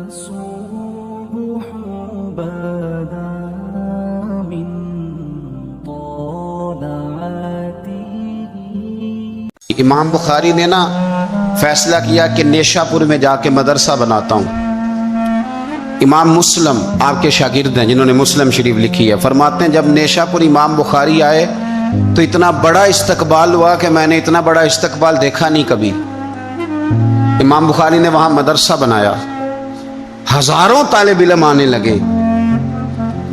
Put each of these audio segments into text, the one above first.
الصبح بدا من طلعته. امام بخاری نے نا فیصلہ کیا کہ نیشا پور میں جا کے مدرسہ بناتا ہوں. امام مسلم آپ کے شاگرد ہیں جنہوں نے مسلم شریف لکھی ہے، فرماتے ہیں جب نیشا پور امام بخاری آئے تو اتنا بڑا استقبال ہوا کہ میں نے اتنا بڑا استقبال دیکھا نہیں کبھی. امام بخاری نے وہاں مدرسہ بنایا، ہزاروں طالب علم آنے لگے،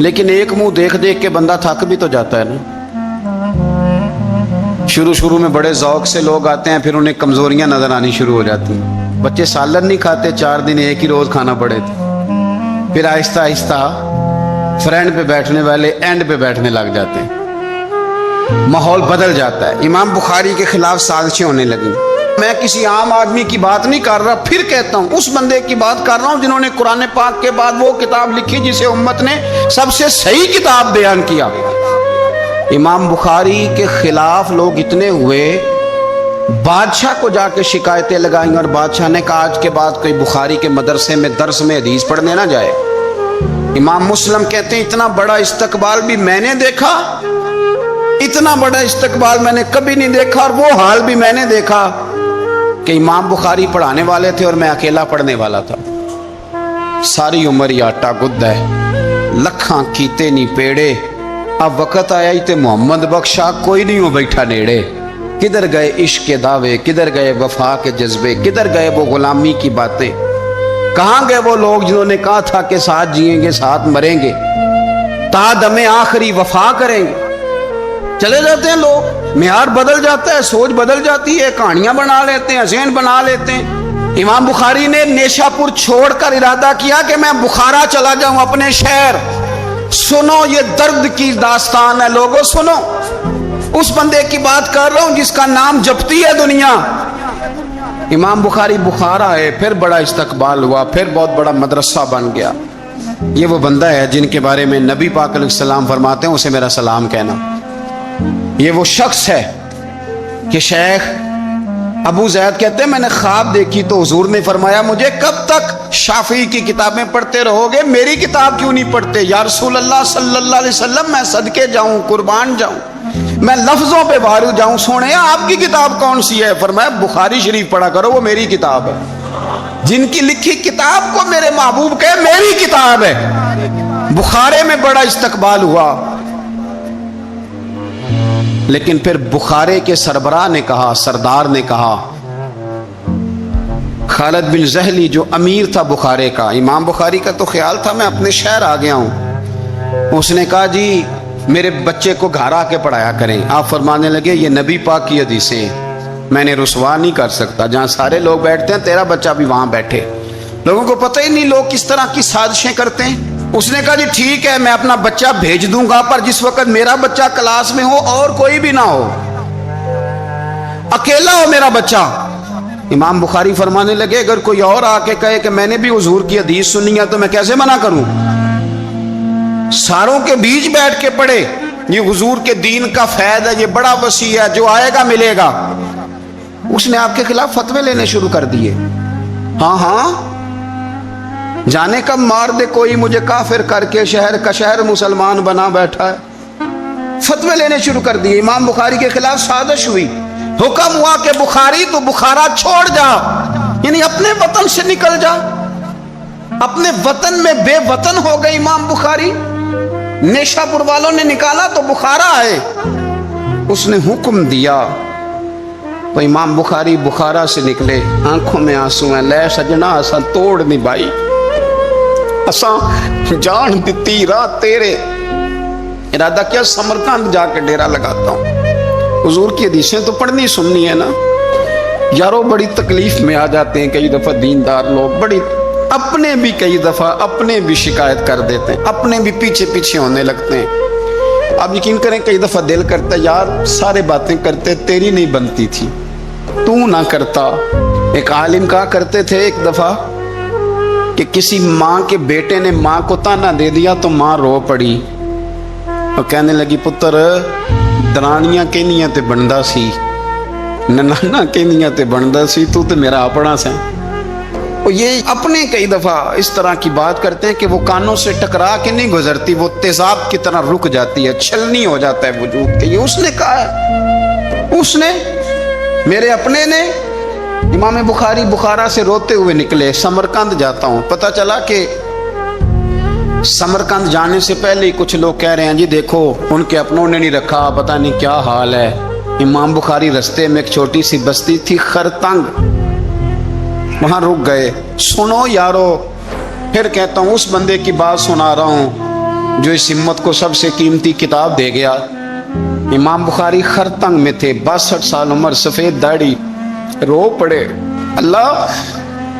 لیکن ایک منہ دیکھ دیکھ کے بندہ تھک بھی تو جاتا ہے نا. شروع میں بڑے ذوق سے لوگ آتے ہیں، پھر انہیں کمزوریاں نظر آنی شروع ہو جاتی ہیں. بچے سالن نہیں کھاتے، 4 دن ایک ہی روز کھانا پڑے تھے. پھر آہستہ آہستہ فرینڈ پہ بیٹھنے والے اینڈ پہ بیٹھنے لگ جاتے ہیں، ماحول بدل جاتا ہے. امام بخاری کے خلاف سازشیں ہونے لگیں. میں کسی عام آدمی کی بات نہیں کر رہا، پھر کہتا ہوں اس بندے کی بات کر رہا ہوں جنہوں نے قرآن پاک کے بعد وہ کتاب لکھی جسے امت نے سب سے صحیح کتاب بیان کیا. امام بخاری کے خلاف لوگ اتنے ہوئے، بادشاہ کو جا کے شکایتیں لگائیں اور بادشاہ نے کہا آج کے بعد کوئی بخاری کے مدرسے میں درس میں حدیث پڑھنے نہ جائے. امام مسلم کہتے ہیں اتنا بڑا استقبال بھی میں نے دیکھا، اتنا بڑا استقبال میں نے کبھی نہیں دیکھا، اور وہ حال بھی میں نے دیکھا کہ امام بخاری پڑھانے والے تھے اور میں اکیلا پڑھنے والا تھا. ساری عمر ہی آٹا گد ہے، لکھاں کیتے نہیں پیڑے، اب وقت آیا ہی تے محمد بخشا کوئی نہیں ہو بیٹھا نیڑے. کدھر گئے عشق کے دعوے، کدھر گئے وفا کے جذبے، کدھر گئے وہ غلامی کی باتیں، کہاں گئے وہ لوگ جنہوں نے کہا تھا کہ ساتھ جئیں گے ساتھ مریں گے، تا دم آخری وفا کریں گے. چلے جاتے ہیں لوگ، معیار بدل جاتا ہے، سوچ بدل جاتی ہے، کہانیاں بنا لیتے ہیں، ذہن بنا لیتے ہیں. امام بخاری نے نیشا پور چھوڑ کر ارادہ کیا کہ میں بخارا چلا جاؤں اپنے شہر. سنو یہ درد کی داستان ہے لوگوں، سنو. اس بندے کی بات کر رہا ہوں جس کا نام جپتی ہے دنیا. امام بخاری بخارا ہے، پھر بڑا استقبال ہوا، پھر بہت بڑا مدرسہ بن گیا. یہ وہ بندہ ہے جن کے بارے میں نبی پاک علیہ السلام فرماتے ہیں اسے میرا سلام کہنا. یہ وہ شخص ہے کہ شیخ ابو زید کہتے ہیں میں نے خواب دیکھی تو حضور نے فرمایا مجھے کب تک شافعی کی کتابیں پڑھتے رہو گے، میری کتاب کیوں نہیں پڑھتے؟ یا رسول اللہ صلی اللہ علیہ وسلم میں صدقے جاؤں، قربان جاؤں، میں لفظوں پہ بھارو جاؤں. سونے آپ کی کتاب کون سی ہے؟ فرمایا بخاری شریف پڑھا کرو، وہ میری کتاب ہے. جن کی لکھی کتاب کو میرے محبوب کہے میری کتاب ہے. بخارے میں بڑا استقبال ہوا، لیکن پھر بخارے کے سربراہ نے کہا، سردار نے کہا، خالد بن زہلی جو امیر تھا بخارے کا، امام بخاری کا تو خیال تھا میں اپنے شہر آ گیا ہوں. اس نے کہا جی میرے بچے کو گھر آ کے پڑھایا کریں. آپ فرمانے لگے یہ نبی پاک کی حدیثیں میں نے رسوا نہیں کر سکتا، جہاں سارے لوگ بیٹھتے ہیں تیرا بچہ بھی وہاں بیٹھے. لوگوں کو پتہ ہی نہیں لوگ کس طرح کی سازشیں کرتے ہیں. اس نے کہا جی ٹھیک ہے میں اپنا بچہ بھیج دوں گا، پر جس وقت میرا بچہ کلاس میں ہو اور کوئی بھی نہ ہو، اکیلا ہو میرا بچہ. امام بخاری فرمانے لگے اگر کوئی اور آ کے کہے کہ میں نے بھی حضور کی حدیث سنی ہے تو میں کیسے منع کروں؟ ساروں کے بیچ بیٹھ کے پڑھے. یہ حضور کے دین کا فیض ہے، یہ بڑا وسیع ہے، جو آئے گا ملے گا. اس نے آپ کے خلاف فتوے لینے شروع کر دیے. ہاں جانے کب مار دے کوئی مجھے کافر کر کے، شہر کا شہر مسلمان بنا بیٹھا ہے. فتوے لینے شروع کر دیے. امام بخاری کے خلاف سازش ہوئی. حکم ہوا کہ بخاری تو بخارا چھوڑ جا، یعنی اپنے وطن سے نکل جا. اپنے وطن میں بے وطن ہو گئے امام بخاری. نیشا پور والوں نے نکالا تو بخارا آئے. اس نے حکم دیا تو امام بخاری بخارا سے نکلے، آنکھوں میں آنسو ہیں. لے سجنا اساں توڑ نہیں بائی، اساں جان دیتی رات تیرے. ارادہ کیا سمرقند جا کے ڈیرا لگاتا ہوں. حضور کی حدیثیں تو پڑھنی سننی ہے نا یارو. بڑی تکلیف میں آ جاتے ہیں کئی دفعہ دیندار لوگ، بڑی اپنے بھی کئی دفعہ اپنے بھی شکایت کر دیتے ہیں، اپنے بھی پیچھے پیچھے ہونے لگتے ہیں. آپ یقین کریں کئی دفعہ دل کرتا ہے یار سارے باتیں کرتے تیری نہیں بنتی تھی، تو نہ کرتا. ایک عالم کہا کرتے تھے ایک دفعہ کہ کسی ماں کے بیٹے نے ماں کو تانا دے دیا تو ماں رو پڑی اور کہنے لگی پتر درانیاں کہنیاں تے بندا سی، ننانا کہنیاں تے بندا سی، تو تے میرا اپنا سا. اور یہ اپنے کئی دفعہ اس طرح کی بات کرتے ہیں کہ وہ کانوں سے ٹکرا کے نہیں گزرتی، وہ تیزاب کی طرح رک جاتی ہے، چھلنی ہو جاتا ہے وجود کے۔ یہ اس نے کہا ہے، اس نے، میرے اپنے نے۔ امام بخاری بخارا سے روتے ہوئے نکلے، سمرقند جاتا ہوں، پتہ چلا کہ سمرقند جانے سے پہلے ہی کچھ لوگ کہہ رہے ہیں جی دیکھو ان کے اپنوں نے نہیں رکھا، پتہ نہیں کیا حال ہے۔ امام بخاری رستے میں ایک چھوٹی سی بستی تھی خرتنگ، وہاں رک گئے۔ سنو یارو، پھر کہتا ہوں اس بندے کی بات سنا رہا ہوں جو اس امت کو سب سے قیمتی کتاب دے گیا۔ امام بخاری خرتنگ میں تھے، 62 سال عمر، سفید داڑھی، رو پڑے، اللہ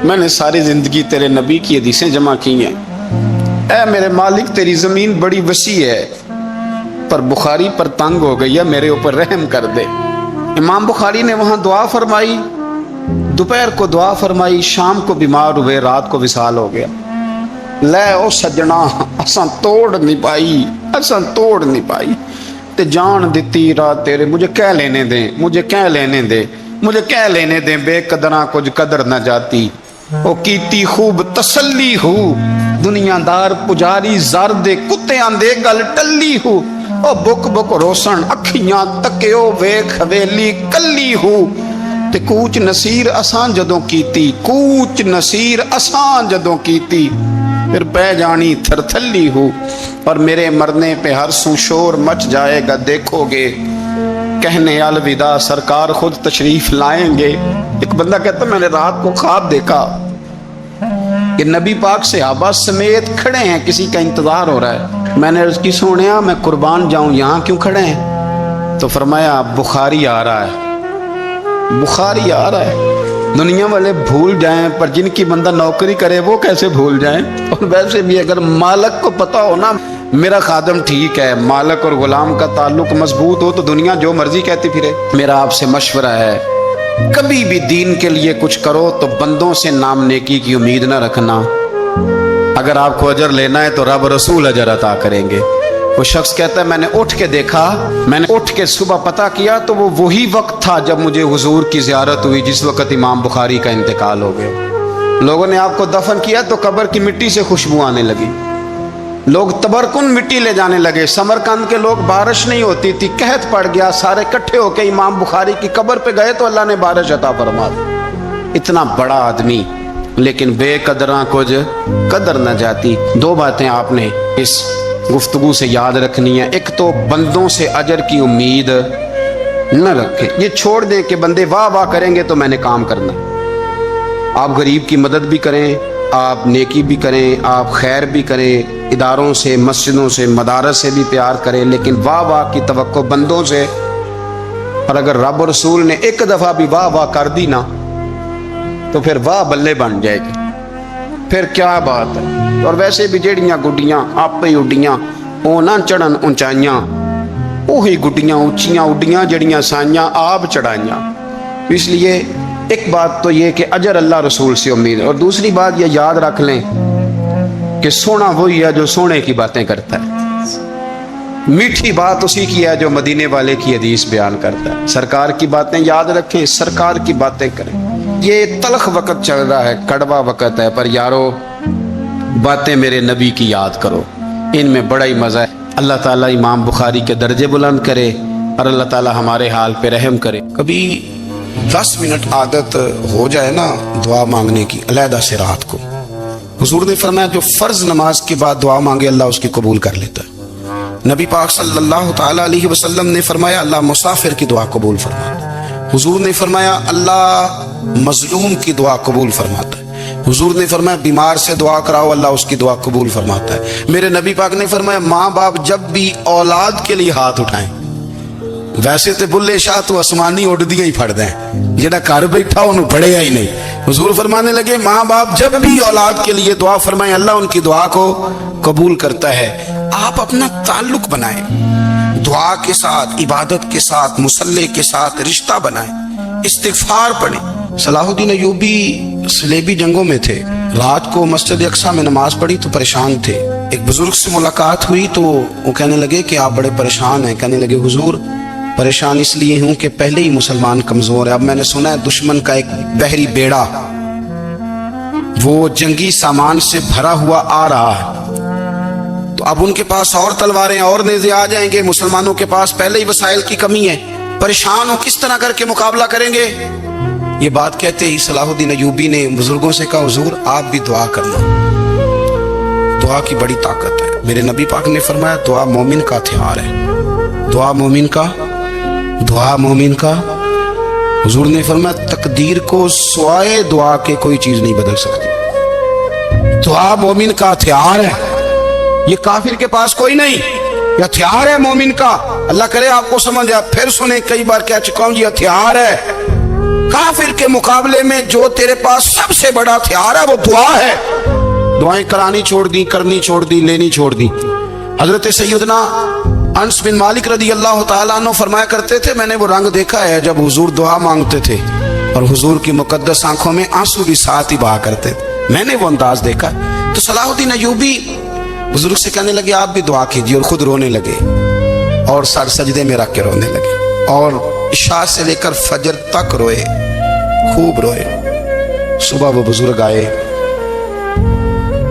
میں نے ساری زندگی تیرے نبی کی حدیثیں جمع کی ہیں، اے میرے مالک تیری زمین بڑی وسیع ہے پر بخاری پر تنگ ہو گئی ہے، میرے اوپر رحم کر دے۔ امام بخاری نے وہاں دعا فرمائی، دوپہر کو دعا فرمائی، شام کو بیمار ہوئے، رات کو وصال ہو گیا۔ لے او سجنا اساں توڑ نہیں پائی، اساں توڑ نہیں پائی تے جان دیتی رات تیرے، مجھے کہہ لینے دیں، مجھے کہہ لینے دیں، مجھے کہہ لینے دیں، بے قدراں کچھ قدر نہ جاتی، او کیتی خوب تسلی ہو، دنیا دار پجاری زرد کتے آندے گل ٹلی ہو، او بک بک روسن اکھیاں تکیو ویکھ حویلی کلی ہو، تے کوچ نصیر اسان جدوں کیتی، کوچ نصیر اسان جدوں کیتی، پھر پہ جانی تھر تھلی ہو، اور میرے مرنے پہ ہر سو شور مچ جائے گا، دیکھو گے کہنے الوداع سرکار خود تشریف لائیں گے۔ ایک بندہ کہتا میں نے رات کو خواب دیکھا کہ نبی پاک صحابہ سمیت کھڑے ہیں، کسی کا انتظار ہو رہا ہے۔ میں نے عرض کی سونیا میں قربان جاؤں، یہاں کیوں کھڑے ہیں؟ تو فرمایا بخاری آ رہا ہے، بخاری آ رہا ہے۔ دنیا والے بھول جائیں پر جن کی بندہ نوکری کرے وہ کیسے بھول جائیں؟ اور ویسے بھی اگر مالک کو پتہ ہو نا میرا خادم ٹھیک ہے، مالک اور غلام کا تعلق مضبوط ہو تو دنیا جو مرضی کہتی پھرے۔ میرا آپ سے مشورہ ہے کبھی بھی دین کے لیے کچھ کرو تو بندوں سے نام نیکی کی امید نہ رکھنا، اگر آپ کو اجر لینا ہے تو رب رسول اجر عطا کریں گے۔ وہ شخص کہتا ہے میں نے اٹھ کے دیکھا، میں نے اٹھ کے صبح پتہ کیا تو وہ وہی وقت تھا جب مجھے حضور کی زیارت ہوئی جس وقت امام بخاری کا انتقال ہو گیا۔ لوگوں نے آپ کو دفن کیا تو قبر کی مٹی سے خوشبو آنے لگی، لوگ تبرکن مٹی لے جانے لگے۔ سمرقند کے لوگ بارش نہیں ہوتی تھی، قحط پڑ گیا، سارے کٹھے ہو کے امام بخاری کی قبر پہ گئے تو اللہ نے بارش عطا فرما دی۔ اتنا بڑا آدمی لیکن بے قدراں کچھ قدر نہ جاتی۔ دو باتیں آپ نے اس گفتگو سے یاد رکھنی ہے، ایک تو بندوں سے اجر کی امید نہ رکھیں، یہ چھوڑ دیں کہ بندے واہ واہ کریں گے تو میں نے کام کرنا۔ آپ غریب کی مدد بھی کریں، آپ نیکی بھی کریں، آپ خیر بھی کریں، اداروں سے، مسجدوں سے، مدارس سے بھی پیار کریں، لیکن واہ واہ کی توقع بندوں سے، اور اگر رب و رسول نے ایک دفعہ بھی واہ واہ کر دی نا تو پھر واہ بلے بن جائے گی، پھر کیا بات ہے۔ اور ویسے بھی جیڑیاں گڈیاں آپ ہی اڈیاں وہ نہ چڑھن اونچائیاں، وہی گڈیاں اونچیاں اڈیاں جڑیاں سائیاں آپ چڑھائیاں۔ اس لیے ایک بات تو یہ کہ اجر اللہ رسول سے امید ہے، اور دوسری بات یہ یاد رکھ لیں کہ سونا وہی ہے جو سونے کی باتیں کرتا ہے، میٹھی بات اسی کی ہے جو مدینے والے کی حدیث بیان کرتا ہے۔ سرکار کی باتیں یاد رکھیں، سرکار کی باتیں کریں۔ یہ تلخ وقت چل رہا ہے، کڑوا وقت ہے، پر یارو باتیں میرے نبی کی یاد کرو، ان میں بڑا ہی مزہ ہے۔ اللہ تعالیٰ امام بخاری کے درجے بلند کرے اور اللہ تعالیٰ ہمارے حال پہ رحم کرے۔ کبھی 10 منٹ عادت ہو جائے نا دعا مانگنے کی علیحدہ سے رات کو، حضور نے فرمایا جو فرض نماز کے بعد دعا مانگے اللہ اس کی قبول کر لیتا ہے۔ نبی پاک صلی اللہ تعالیٰ علیہ وسلم نے فرمایا اللہ مسافر کی دعا قبول فرماتا ہے۔ حضور نے فرمایا اللہ مظلوم کی دعا قبول فرماتا ہے۔ حضور نے فرمایا بیمار سے دعا کراؤ اللہ اس کی دعا قبول فرماتا ہے۔ میرے نبی پاک نے فرمایا ماں باپ جب بھی اولاد کے لیے ہاتھ اٹھائیں، ویسے تے بلے شاہ تو آسمانی اڑ دیا ہی پھڑ دیں، جڑا گھر بیٹھا انہوں پڑھے ہی نہیں۔ حضور فرمانے لگے ماں باپ جب بھی اولاد کے لیے دعا فرمائیں اللہ ان کی دعا کو قبول کرتا ہے۔ آپ اپنا تعلق بنائیں، دعا کے ساتھ، عبادت کے ساتھ، مصلی کے ساتھ رشتہ بنائیں، استغفار پڑھیں۔ صلاح الدین ایوبی صلیبی جنگوں میں تھے، رات کو مسجد اقصیٰ میں نماز پڑھی تو پریشان تھے۔ ایک بزرگ سے ملاقات ہوئی تو وہ کہنے لگے کہ آپ بڑے پریشان ہیں۔ کہنے لگے حضور پریشان اس لیے ہوں کہ پہلے ہی مسلمان کمزور ہے، اب میں نے سنا ہے دشمن کا ایک بحری بیڑا وہ جنگی سامان سے بھرا ہوا آ رہا ہے، تو اب ان کے پاس اور تلواریں اور نیزے آ جائیں گے، مسلمانوں کے پاس پہلے ہی وسائل کی کمی ہے، پریشان ہو کس طرح کر کے مقابلہ کریں گے؟ یہ بات کہتے ہی صلاح الدین ایوبی نے بزرگوں سے کہا حضور آپ بھی دعا کرنا، دعا کی بڑی طاقت ہے۔ میرے نبی پاک نے فرمایا دعا مومن کا ہتھیار ہے، دعا مومن کا، دعا مومن کا۔ حضور نے فرمایا تقدیر کو سوائے دعا کے کوئی چیز نہیں بدل سکتی، دعا مومن کا ہتھیار ہے، یہ کافر کے پاس کوئی نہیں، یہ ہتھیار ہے مومن کا۔ اللہ کرے آپ کو سمجھ آئے، پھر سنیں، کئی بار کہہ چکا ہوں یہ ہتھیار ہے، کافر کے مقابلے میں جو تیرے پاس سب سے بڑا ہتھیار ہے وہ دعا ہے۔ دعائیں کرانی چھوڑ دی، کرنی چھوڑ دی، لینی چھوڑ دی۔ حضرت سیدنا انس بن مالک رضی اللہ تعالیٰ عنہ فرمایا کرتے تھے میں نے وہ رنگ دیکھا ہے جب حضور دعا مانگتے تھے اور حضور کی مقدس آنکھوں میں آنسو بھی ساتھ ہی بہا کرتے تھے، میں نے وہ انداز دیکھا۔ تو صلاح الدین ایوبی بزرگ سے کہنے لگے آپ بھی دعا کیجیے، اور خود رونے لگے اور سر سجدے میں رکھ کے رونے لگے، اور عشاء سے لے کر فجر تک روئے، خوب روئے۔ صبح وہ بزرگ آئے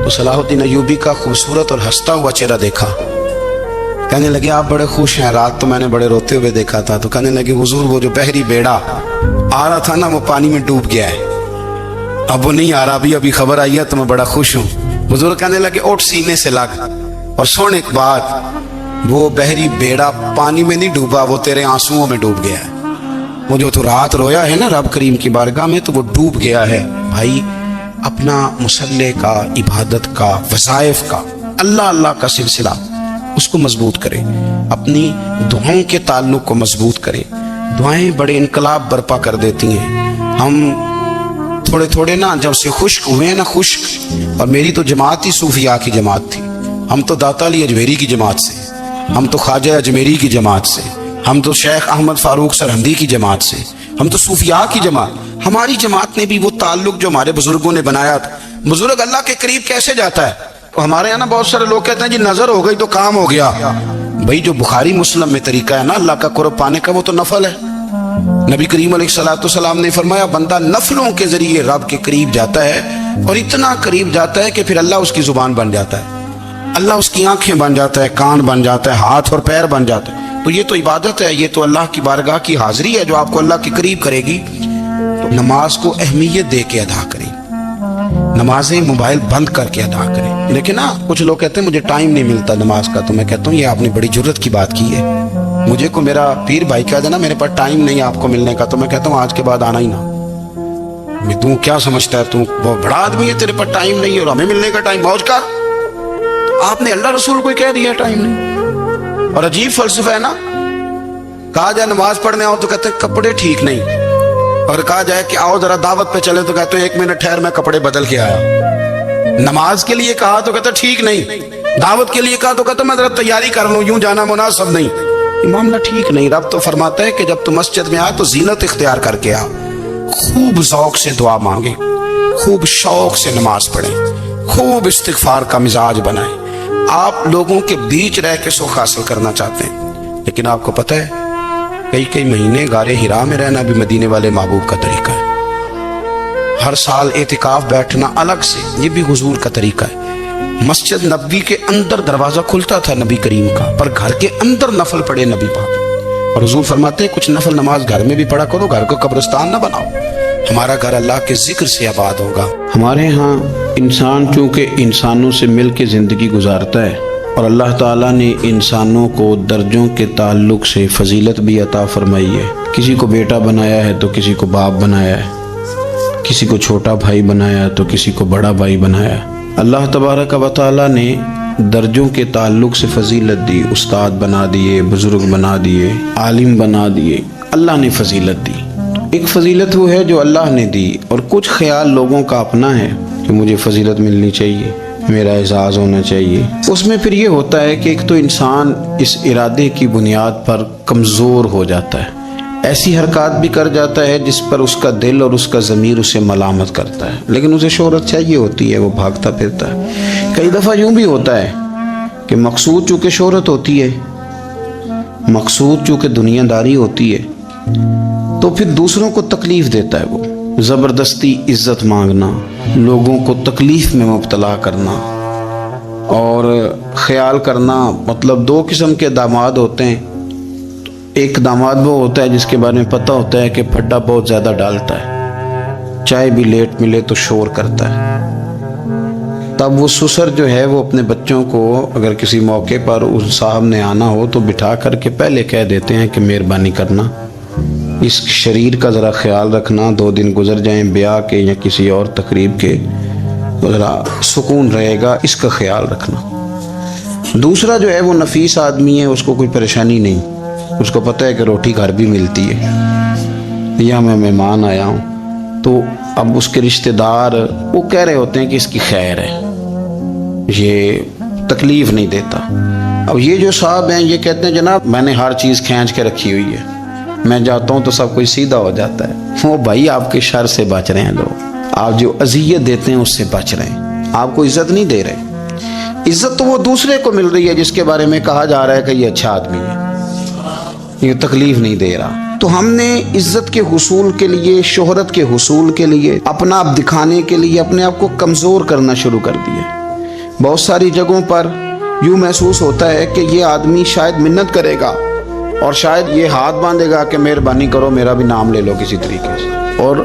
تو صلاح الدین ایوبی کا خوبصورت اور ہنستا ہوا چہرہ دیکھا، کہنے لگے آپ بڑے خوش ہیں، رات تو میں نے بڑے روتے ہوئے دیکھا تھا۔ تو کہنے لگے حضور وہ جو بحری بیڑا آ رہا تھا نا وہ پانی میں ڈوب گیا ہے، اب وہ نہیں آ رہا، ابھی خبر آئی ہے تو میں بڑا خوش ہوں۔ بزرگ کہنے لگے اٹھ سینے سے لگ، اور سن ایک بات، وہ بحری بیڑا پانی میں نہیں ڈوبا، وہ تیرے آنسوؤں میں ڈوب گیا ہے۔ وہ جو تو رات رویا ہے نا رب کریم کی بارگاہ میں تو وہ ڈوب گیا ہے۔ بھائی اپنا مصلے کا، عبادت کا، وظائف کا، اللہ اللہ کا سلسلہ اس کو مضبوط کرے، اپنی دعاؤں کے تعلق کو مضبوط کرے۔ دعائیں بڑے انقلاب برپا کر دیتی ہیں۔ ہم تھوڑے تھوڑے نا جب سے خشک ہوئے ہیں نا، خشک، اور میری تو جماعت ہی صوفیاء کی جماعت تھی، ہم تو داتا علی اجمیری کی جماعت سے، ہم تو خواجہ اجمیری کی جماعت سے، ہم تو شیخ احمد فاروق سرہندی کی جماعت سے، ہم تو صوفیاء کی جماعت۔ ہماری جماعت نے بھی وہ تعلق جو ہمارے بزرگوں نے بنایا تھا۔ بزرگ اللہ کے قریب کیسے جاتا ہے؟ ہمارے یہاں نا بہت سارے لوگ کہتے ہیں جی نظر ہو گئی تو کام ہو گیا۔ بھائی جو بخاری مسلم میں طریقہ ہے نا اللہ کا قرب پانے کا وہ تو نفل ہے۔ نبی کریم علیہ السلام نے فرمایا بندہ نفلوں کے ذریعے رب کے قریب جاتا ہے، اور اتنا قریب جاتا ہے کہ پھر اللہ اس کی زبان بن جاتا ہے، اللہ اس کی آنکھیں بن جاتا ہے، کان بن جاتا ہے، ہاتھ اور پیر بن جاتا ہے۔ تو یہ تو عبادت ہے، یہ تو اللہ کی بارگاہ کی حاضری ہے جو آپ کو اللہ کے قریب کرے گی۔ تو نماز کو اہمیت دے کے ادا کریں، نمازیں موبائل بند کر کے ادا کریں۔ لیکن نا کچھ لوگ کہتے ہیں مجھے ٹائم نہیں ملتا نماز کا، تو میں کہتا ہوں یہ آپ نے بڑی جرت کی بات کی ہے۔ مجھے کو میرا پیر بھائی کہہ دینا میرے پاس ٹائم نہیں آپ کو ملنے کا، تو میں کہتا ہوں آج کے بعد آنا ہی نہ۔ تو کیا سمجھتا ہے، تو بہت بڑا آدمی ہے، تیرے پاس ٹائم نہیں ہے اور ہمیں ملنے کا ٹائم، موج کا۔ آپ نے اللہ رسول کو کہہ دیا ٹائم نہیں، اور عجیب فلسفہ ہے نا۔ کہا جائے نماز پڑھنے آؤ تو کہتے ہیں کپڑے ٹھیک نہیں، اور کہا جائے کہ آؤ ذرا دعوت پہ چلے تو کہتے ہیں ایک منٹ ٹھہر میں کپڑے بدل کے آیا۔ نماز کے لیے کہا تو کہتے ہیں ٹھیک نہیں، دعوت کے لیے کہا تو کہتے ہیں میں ذرا تیاری کر لوں، یوں جانا مناسب نہیں۔ یہ معاملہ ٹھیک نہیں۔ رب تو فرماتا ہے کہ جب تم مسجد میں آ تو زینت اختیار کر کے آ، خوب ذوق سے دعا مانگے، خوب شوق سے نماز پڑھیں، خوب استغفار کا مزاج بنائیں۔ آپ لوگوں کے بیچ رہ کے سکھ حاصل کرنا چاہتے ہیں، لیکن آپ کو پتہ ہے کئی مہینے غار حرا میں رہنا بھی مدینے والے محبوب کا طریقہ ہے۔ ہر سال اعتکاف بیٹھنا الگ سے، یہ بھی حضور کا طریقہ ہے۔ مسجد نبوی کے اندر دروازہ کھلتا تھا نبی کریم کا، پر گھر کے اندر نفل پڑھے نبی پاک، اور حضور فرماتے ہیں کچھ نفل نماز گھر میں بھی پڑھا کرو، گھر کو قبرستان نہ بناؤ۔ ہمارا گھر اللہ کے ذکر سے آباد ہوگا۔ ہمارے ہاں انسان چونکہ انسانوں سے مل کے زندگی گزارتا ہے، اور اللہ تعالیٰ نے انسانوں کو درجوں کے تعلق سے فضیلت بھی عطا فرمائی ہے۔ کسی کو بیٹا بنایا ہے تو کسی کو باپ بنایا ہے، کسی کو چھوٹا بھائی بنایا تو کسی کو بڑا بھائی بنایا۔ اللہ تبارک و تعالیٰ نے درجوں کے تعلق سے فضیلت دی، استاد بنا دیے، بزرگ بنا دیے، عالم بنا دیے، اللہ نے فضیلت دی۔ ایک فضیلت وہ ہے جو اللہ نے دی، اور کچھ خیال لوگوں کا اپنا ہے کہ مجھے فضیلت ملنی چاہیے، میرا اعزاز ہونا چاہیے۔ اس میں پھر یہ ہوتا ہے کہ ایک تو انسان اس ارادے کی بنیاد پر کمزور ہو جاتا ہے، ایسی حرکات بھی کر جاتا ہے جس پر اس کا دل اور اس کا ضمیر اسے ملامت کرتا ہے، لیکن اسے شہرت چاہیے ہوتی ہے، وہ بھاگتا پھرتا ہے۔ کئی دفعہ یوں بھی ہوتا ہے کہ مقصود چونکہ شہرت ہوتی ہے، مقصود چونکہ دنیا داری ہوتی ہے، تو پھر دوسروں کو تکلیف دیتا ہے وہ، زبردستی عزت مانگنا، لوگوں کو تکلیف میں مبتلا کرنا اور خیال کرنا، مطلب دو قسم کے داماد ہوتے ہیں. ایک داماد وہ ہوتا ہے جس کے بارے میں پتہ ہوتا ہے کہ پھڈا بہت زیادہ ڈالتا ہے، چائے بھی لیٹ ملے تو شور کرتا ہے. تب وہ سسر جو ہے وہ اپنے بچوں کو اگر کسی موقع پر اس صاحب نے آنا ہو تو بٹھا کر کے پہلے کہہ دیتے ہیں کہ مہربانی کرنا اس شریر کا ذرا خیال رکھنا، 2 دن گزر جائیں بیاہ کے یا کسی اور تقریب کے، ذرا سکون رہے گا، اس کا خیال رکھنا. دوسرا جو ہے وہ نفیس آدمی ہے، اس کو کوئی پریشانی نہیں، اس کو پتہ ہے کہ روٹی گھر بھی ملتی ہے، یا میں مہمان آیا ہوں تو اب اس کے رشتہ دار وہ کہہ رہے ہوتے ہیں کہ اس کی خیر ہے، یہ تکلیف نہیں دیتا. اب یہ جو صاحب ہیں یہ کہتے ہیں جناب میں نے ہر چیز کھینچ کے رکھی ہوئی ہے، میں جاتا ہوں تو سب کوئی سیدھا ہو جاتا ہے. وہ بھائی آپ کے شر سے بچ رہے ہیں لوگ، آپ جو اذیت دیتے ہیں اس سے بچ رہے ہیں، آپ کو عزت نہیں دے رہے. عزت تو وہ دوسرے کو مل رہی ہے جس کے بارے میں کہا جا رہا ہے کہ یہ اچھا آدمی ہے، یہ تکلیف نہیں دے رہا. تو ہم نے عزت کے حصول کے لیے، شہرت کے حصول کے لیے، اپنا آپ دکھانے کے لیے اپنے آپ کو کمزور کرنا شروع کر دیا. بہت ساری جگہوں پر یوں محسوس ہوتا ہے کہ یہ آدمی شاید منت کرے گا اور شاید یہ ہاتھ باندھے گا کہ مہربانی کرو میرا بھی نام لے لو کسی طریقے سے، اور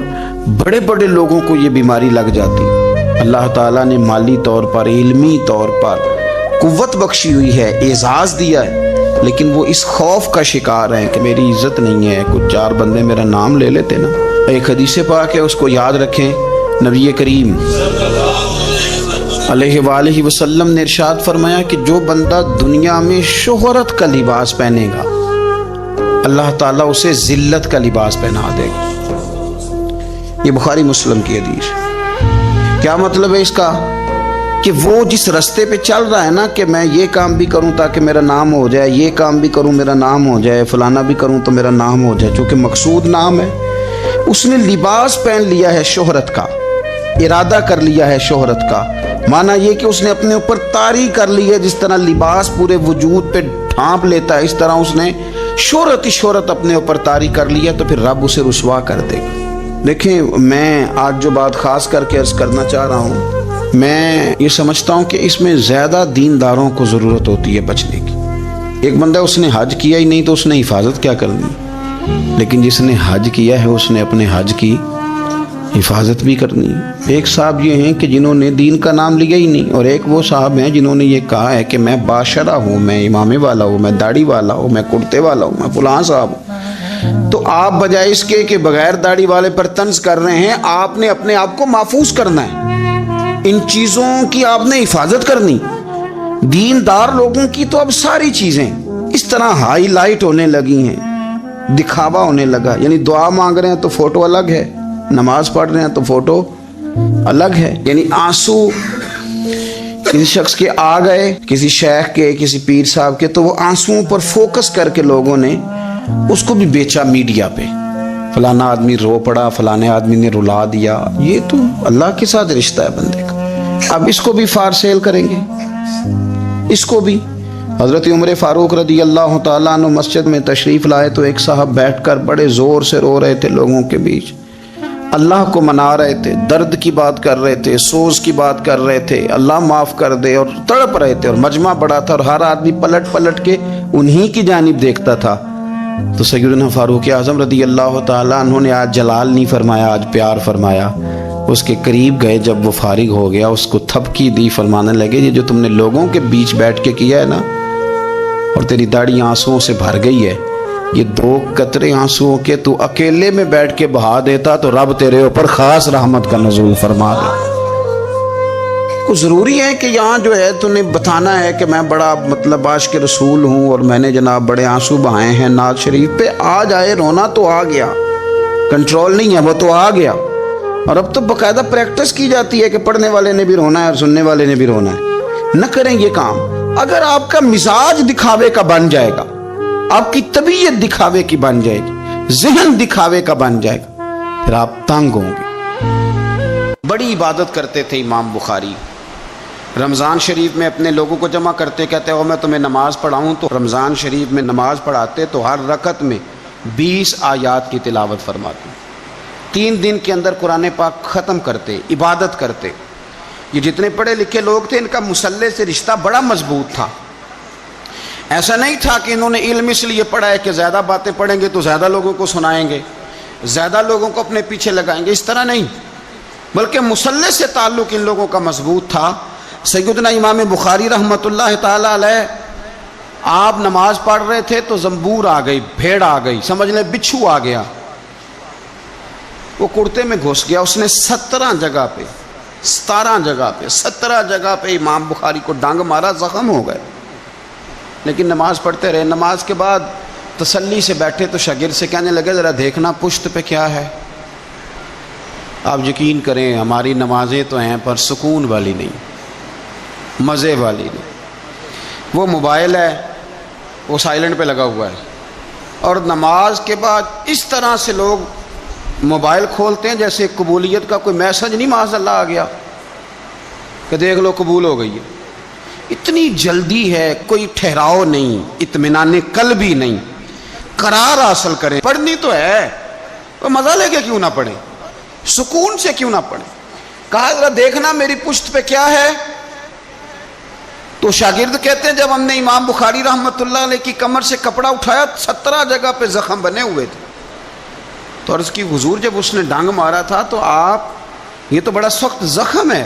بڑے بڑے لوگوں کو یہ بیماری لگ جاتی. اللہ تعالیٰ نے مالی طور پر، علمی طور پر قوت بخشی ہوئی ہے، اعزاز دیا ہے، لیکن وہ اس خوف کا شکار ہیں کہ میری عزت نہیں ہے، کچھ 4 بندے میرا نام لے لیتے نا. ایک حدیث پاک ہے، اس کو یاد رکھیں. نبی کریم علیہ وآلہ وسلم نے ارشاد فرمایا کہ جو بندہ دنیا میں شہرت کا لباس پہنے گا اللہ تعالیٰ اسے ذلت کا لباس پہنا دے گا. یہ بخاری مسلم کی حدیث. کیا مطلب ہے اس کا؟ کہ وہ جس رستے پہ چل رہا ہے نا کہ میں یہ کام بھی کروں تاکہ میرا نام ہو جائے، یہ کام بھی کروں میرا نام ہو جائے، فلانا بھی کروں تو میرا نام ہو جائے، چونکہ مقصود نام ہے، اس نے لباس پہن لیا ہے شہرت کا، ارادہ کر لیا ہے شہرت کا. مانا یہ کہ اس نے اپنے اوپر طاری کر لی ہے، جس طرح لباس پورے وجود پہ ڈھانپ لیتا ہے اس طرح اس نے شہرت ہی شہرت اپنے اوپر طاری کر لیا، تو پھر رب اسے رسوا کر دے گا. دیکھیں میں آج جو بات خاص کر کے عرض کرنا چاہ رہا ہوں، میں یہ سمجھتا ہوں کہ اس میں زیادہ دینداروں کو ضرورت ہوتی ہے بچنے کی. ایک بندہ اس نے حج کیا ہی نہیں تو اس نے حفاظت کیا کرنی، لیکن جس نے حج کیا ہے اس نے اپنے حج کی حفاظت بھی کرنی. ایک صاحب یہ ہیں کہ جنہوں نے دین کا نام لیا ہی نہیں، اور ایک وہ صاحب ہیں جنہوں نے یہ کہا ہے کہ میں باشرہ ہوں، میں امامے والا ہوں، میں داڑھی والا ہوں، میں کرتے والا ہوں، میں فلاں صاحب ہوں. تو آپ بجائے اس کے کہ بغیر داڑھی والے پر طنز کر رہے ہیں، آپ نے اپنے آپ کو محفوظ کرنا ہے، ان چیزوں کی آپ نے حفاظت کرنی. دیندار لوگوں کی تو اب ساری چیزیں اس طرح ہائی لائٹ ہونے لگی ہیں، دکھاوا ہونے لگا. یعنی دعا مانگ رہے ہیں تو فوٹو الگ ہے، نماز پڑھ رہے ہیں تو فوٹو الگ ہے. یعنی آنسو کسی شخص کے آ گئے، کسی شیخ کے، کسی پیر صاحب کے، تو وہ آنسوؤں پر فوکس کر کے لوگوں نے اس کو بھی بیچا میڈیا پہ. فلانا آدمی رو پڑا، فلانے آدمی نے رلا دیا. یہ تو اللہ کے ساتھ رشتہ ہے بندے کا. اب اس کو بھی فار سیل کریں گے، اس کو بھی. حضرت عمر فاروق رضی اللہ تعالیٰ عنہ مسجد میں تشریف لائے تو ایک صاحب بیٹھ کر بڑے زور سے رو رہے تھے، لوگوں کے بیچ اللہ کو منا رہے تھے، درد کی بات کر رہے تھے، سوز کی بات کر رہے تھے، اللہ معاف کر دے، اور تڑپ رہے تھے. اور مجمع بڑا تھا اور ہر آدمی پلٹ پلٹ کے انہی کی جانب دیکھتا تھا. تو سیدنا فاروق اعظم رضی اللہ تعالیٰ عنہ نے آج جلال نہیں فرمایا، آج پیار فرمایا. اس کے قریب گئے، جب وہ فارغ ہو گیا اس کو تھپکی دی، فرمانے لگے یہ جو تم نے لوگوں کے بیچ بیٹھ کے کیا ہے نا، اور تیری داڑھی آنسوؤں سے بھر گئی ہے، یہ 2 قطرے آنسوؤں کے تو اکیلے میں بیٹھ کے بہا دیتا تو رب تیرے اوپر خاص رحمت کا نزول فرما دے. کچھ ضروری ہے کہ یہاں جو ہے تو نے بتانا ہے کہ میں بڑا مطلب عاشق رسول ہوں اور میں نے جناب بڑے آنسو بہائے ہیں نعت شریف پہ. آ جائے رونا تو آ گیا، کنٹرول نہیں ہے، وہ تو آ گیا. اور اب تو باقاعدہ پریکٹس کی جاتی ہے کہ پڑھنے والے نے بھی رونا ہے اور سننے والے نے بھی رونا ہے. نہ کریں یہ کام. اگر آپ کا مزاج دکھاوے کا بن جائے گا، آپ کی طبیعت دکھاوے کی بن جائے گی، ذہن دکھاوے کا بن جائے گا، پھر آپ تنگ ہوں گے. بڑی عبادت کرتے تھے امام بخاری. رمضان شریف میں اپنے لوگوں کو جمع کرتے، کہتے ہو میں تمہیں نماز پڑھاؤں، تو رمضان شریف میں نماز پڑھاتے تو ہر رکعت میں 20 آیات کی تلاوت فرماتے. 3 دن کے اندر قرآن پاک ختم کرتے، عبادت کرتے۔ یہ جتنے پڑھے لکھے لوگ تھے ان کا مصلی سے رشتہ بڑا مضبوط تھا۔ ایسا نہیں تھا کہ انہوں نے علم اس لیے پڑھا ہے کہ زیادہ باتیں پڑھیں گے تو زیادہ لوگوں کو سنائیں گے، زیادہ لوگوں کو اپنے پیچھے لگائیں گے، اس طرح نہیں، بلکہ مصلی سے تعلق ان لوگوں کا مضبوط تھا۔ سیدنا امام بخاری رحمۃ اللہ تعالی علیہ، آپ نماز پڑھ رہے تھے تو زنبور آ گئی، بھیڑ آ گئی، سمجھ لیں بچھو آ گیا، وہ کرتے میں گھس گیا، اس نے 17 جگہ پہ امام بخاری کو ڈانگ مارا، زخم ہو گئے، لیکن نماز پڑھتے رہے۔ نماز کے بعد تسلی سے بیٹھے تو شاگرد سے کہنے لگے ذرا دیکھنا پشت پہ کیا ہے۔ آپ یقین کریں ہماری نمازیں تو ہیں پر سکون والی نہیں، مزے والی نہیں۔ وہ موبائل ہے وہ سائلنٹ پہ لگا ہوا ہے، اور نماز کے بعد اس طرح سے لوگ موبائل کھولتے ہیں جیسے قبولیت کا کوئی میسج نہیں معاذ اللہ آ گیا کہ دیکھ لو قبول ہو گئی ہے۔ اتنی جلدی ہے، کوئی ٹھہراؤ نہیں، اطمینان قلب بھی نہیں، قرار حاصل کریں۔ پڑھنی تو ہے، وہ مزہ لے کے کیوں نہ پڑھیں، سکون سے کیوں نہ پڑھیں۔ کہا ذرا دیکھنا میری پشت پہ کیا ہے، تو شاگرد کہتے ہیں جب ہم نے امام بخاری رحمۃ اللہ علیہ کی کمر سے کپڑا اٹھایا 17 جگہ پہ زخم بنے ہوئے تھے، تو عرض کی حضور جب اس نے ڈانگ مارا تھا تو آپ، یہ تو بڑا سخت زخم ہے،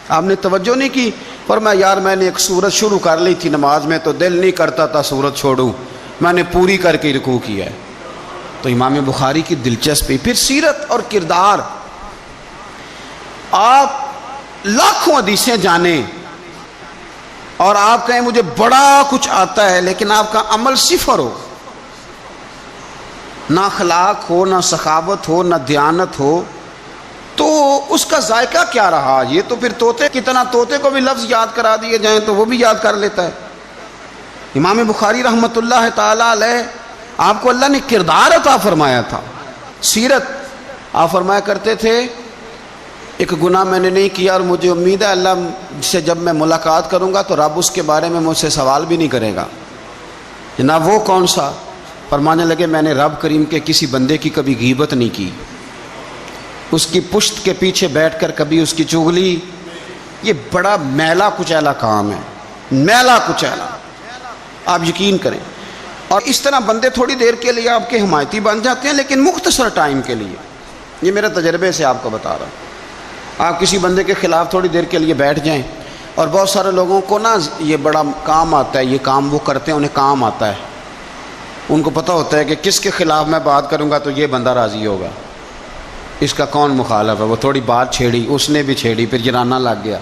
آپ نے توجہ نہیں کی۔ فرمایا یار میں نے ایک سورت شروع کر لی تھی نماز میں تو دل نہیں کرتا تھا سورت چھوڑوں، میں نے پوری کر کے رکوع کیا ہے۔ تو امام بخاری کی دلچسپی، پھر سیرت اور کردار، آپ لاکھوں حدیثیں جانیں اور آپ کہیں مجھے بڑا کچھ آتا ہے لیکن آپ کا عمل صفر ہو، نہ اخلاق ہو، نہ سخاوت ہو، نہ دیانت ہو، تو اس کا ذائقہ کیا رہا؟ یہ تو پھر طوطے کتنا، طوطے کو بھی لفظ یاد کرا دیے جائیں تو وہ بھی یاد کر لیتا ہے۔ امام بخاری رحمۃ اللہ تعالی علیہ، آپ کو اللہ نے کردار عطا فرمایا تھا، سیرت۔ آپ فرمایا کرتے تھے ایک گناہ میں نے نہیں کیا اور مجھے امید ہے اللہ سے جب میں ملاقات کروں گا تو رب اس کے بارے میں مجھ سے سوال بھی نہیں کرے گا۔ جناب وہ کون سا؟ فرمانے لگے میں نے رب کریم کے کسی بندے کی کبھی غیبت نہیں کی، اس کی پشت کے پیچھے بیٹھ کر کبھی اس کی چغلی، یہ بڑا میلا کچیلا کام ہے، میلا کچیلا، آپ یقین کریں۔ اور اس طرح بندے تھوڑی دیر کے لیے آپ کے حمایتی بن جاتے ہیں لیکن مختصر ٹائم کے لیے، یہ میرے تجربے سے آپ کو بتا رہا ہوں۔ آپ کسی بندے کے خلاف تھوڑی دیر کے لیے بیٹھ جائیں، اور بہت سارے لوگوں کو نا یہ بڑا کام آتا ہے، یہ کام وہ کرتے ہیں انہیں کام آتا ہے، ان کو پتہ ہوتا ہے کہ کس کے خلاف میں بات کروں گا تو یہ بندہ راضی ہوگا، اس کا کون مخالف ہے۔ وہ تھوڑی بات چھیڑی، اس نے بھی چھیڑی، پھر جرانہ لگ گیا۔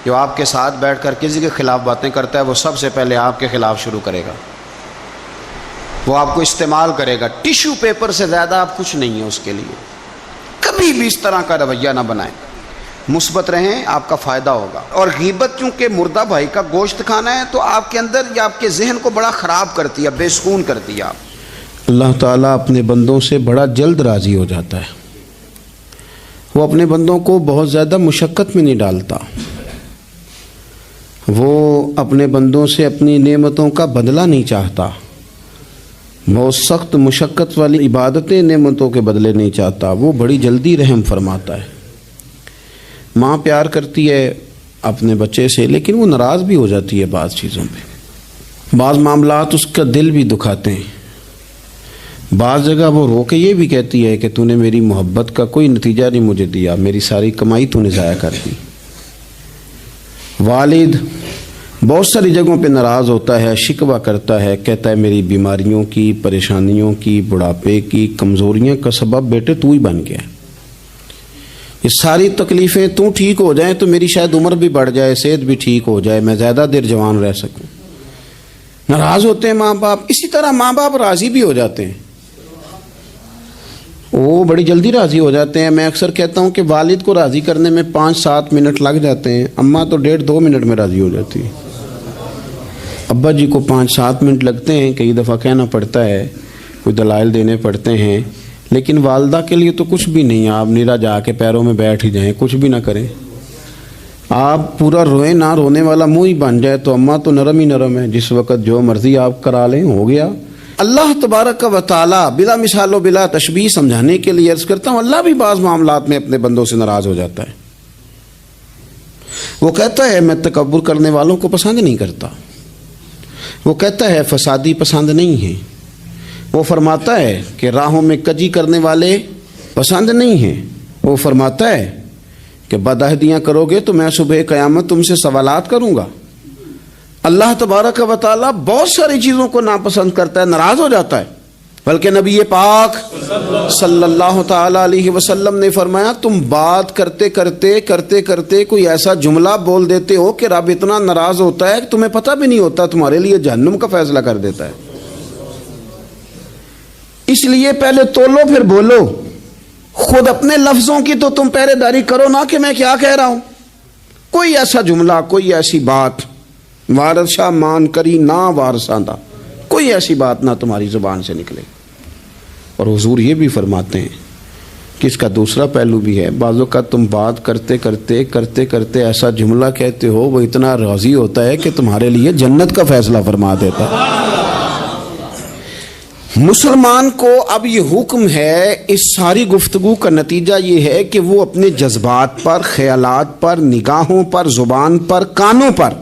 جو آپ کے ساتھ بیٹھ کر کسی کے خلاف باتیں کرتا ہے وہ سب سے پہلے آپ کے خلاف شروع کرے گا، وہ آپ کو استعمال کرے گا، ٹیشو پیپر سے زیادہ آپ کچھ نہیں ہے اس کے لیے۔ کبھی بھی اس طرح کا رویہ نہ بنائیں، مثبت رہیں، آپ کا فائدہ ہوگا۔ اور غیبت چونکہ مردہ بھائی کا گوشت کھانا ہے تو آپ کے اندر یا آپ کے ذہن کو بڑا خراب کرتی ہے، بے سکون کرتی ہے۔ آپ اللہ تعالیٰ اپنے بندوں سے بڑا جلد راضی ہو جاتا ہے، وہ اپنے بندوں کو بہت زیادہ مشقت میں نہیں ڈالتا، وہ اپنے بندوں سے اپنی نعمتوں کا بدلہ نہیں چاہتا، بہت سخت مشقت والی عبادتیں نعمتوں کے بدلے نہیں چاہتا، وہ بڑی جلدی رحم فرماتا ہے۔ ماں پیار کرتی ہے اپنے بچے سے لیکن وہ ناراض بھی ہو جاتی ہے بعض چیزوں پہ، بعض معاملات اس کا دل بھی دکھاتے ہیں، بعض جگہ وہ رو کے یہ بھی کہتی ہے کہ تو نے میری محبت کا کوئی نتیجہ نہیں مجھے دیا، میری ساری کمائی تو نے ضائع کر دی۔ والد بہت ساری جگہوں پہ ناراض ہوتا ہے، شکوہ کرتا ہے، کہتا ہے میری بیماریوں کی، پریشانیوں کی، بڑھاپے کی، کمزوریاں کا سبب بیٹے تو ہی بن گیا، یہ ساری تکلیفیں تو ٹھیک ہو جائیں تو میری شاید عمر بھی بڑھ جائے، صحت بھی ٹھیک ہو جائے، میں زیادہ دیر جوان رہ سکوں۔ ناراض ہوتے ہیں ماں باپ، اسی طرح ماں باپ راضی بھی ہو جاتے ہیں، وہ بڑی جلدی راضی ہو جاتے ہیں۔ میں اکثر کہتا ہوں کہ والد کو راضی کرنے میں 5-7 منٹ لگ جاتے ہیں، اماں تو 1.5-2 منٹ میں راضی ہو جاتی ہے، ابا جی کو 5-7 منٹ لگتے ہیں، کئی دفعہ کہنا پڑتا ہے، کوئی دلائل دینے پڑتے ہیں، لیکن والدہ کے لیے تو کچھ بھی نہیں، آپ نیرا جا کے پیروں میں بیٹھ ہی جائیں، کچھ بھی نہ کریں، آپ پورا روئیں نہ، رونے والا منہ ہی بن جائے تو اماں تو نرم ہی نرم ہے، جس وقت جو مرضی آپ کرا لیں ہو گیا، اللہ تبارک و تعالی بلا مثال و بلا تشبیہ سمجھانے کے لیے عرض کرتا ہوں، اللہ بھی بعض معاملات میں اپنے بندوں سے ناراض ہو جاتا ہے۔ وہ کہتا ہے میں تکبر کرنے والوں کو پسند نہیں کرتا، وہ کہتا ہے فسادی پسند نہیں ہیں، وہ فرماتا ہے کہ راہوں میں کجی کرنے والے پسند نہیں ہیں، وہ فرماتا ہے کہ بدعہدیاں کرو گے تو میں صبح قیامت تم سے سوالات کروں گا۔ اللہ تبارک و تعالیٰ بہت ساری چیزوں کو ناپسند کرتا ہے، ناراض ہو جاتا ہے، بلکہ نبی پاک صلی اللہ تعالیٰ علیہ وسلم نے فرمایا تم بات کرتے کرتے کوئی ایسا جملہ بول دیتے ہو کہ رب اتنا ناراض ہوتا ہے کہ تمہیں پتہ بھی نہیں ہوتا، تمہارے لیے جہنم کا فیصلہ کر دیتا ہے۔ اس لیے پہلے تولو پھر بولو، خود اپنے لفظوں کی تو تم پہرے داری کرو نا کہ میں کیا کہہ رہا ہوں۔ کوئی ایسا جملہ، کوئی ایسی بات وارث شاہ مان کری نہ وارثاندہ، کوئی ایسی بات نہ تمہاری زبان سے نکلے۔ اور حضور یہ بھی فرماتے ہیں کہ اس کا دوسرا پہلو بھی ہے، بعض اوقات تم بات کرتے ایسا جملہ کہتے ہو وہ اتنا راضی ہوتا ہے کہ تمہارے لیے جنت کا فیصلہ فرما دیتا ہے۔ مسلمان کو اب یہ حکم ہے، اس ساری گفتگو کا نتیجہ یہ ہے کہ وہ اپنے جذبات پر، خیالات پر، نگاہوں پر، زبان پر، کانوں پر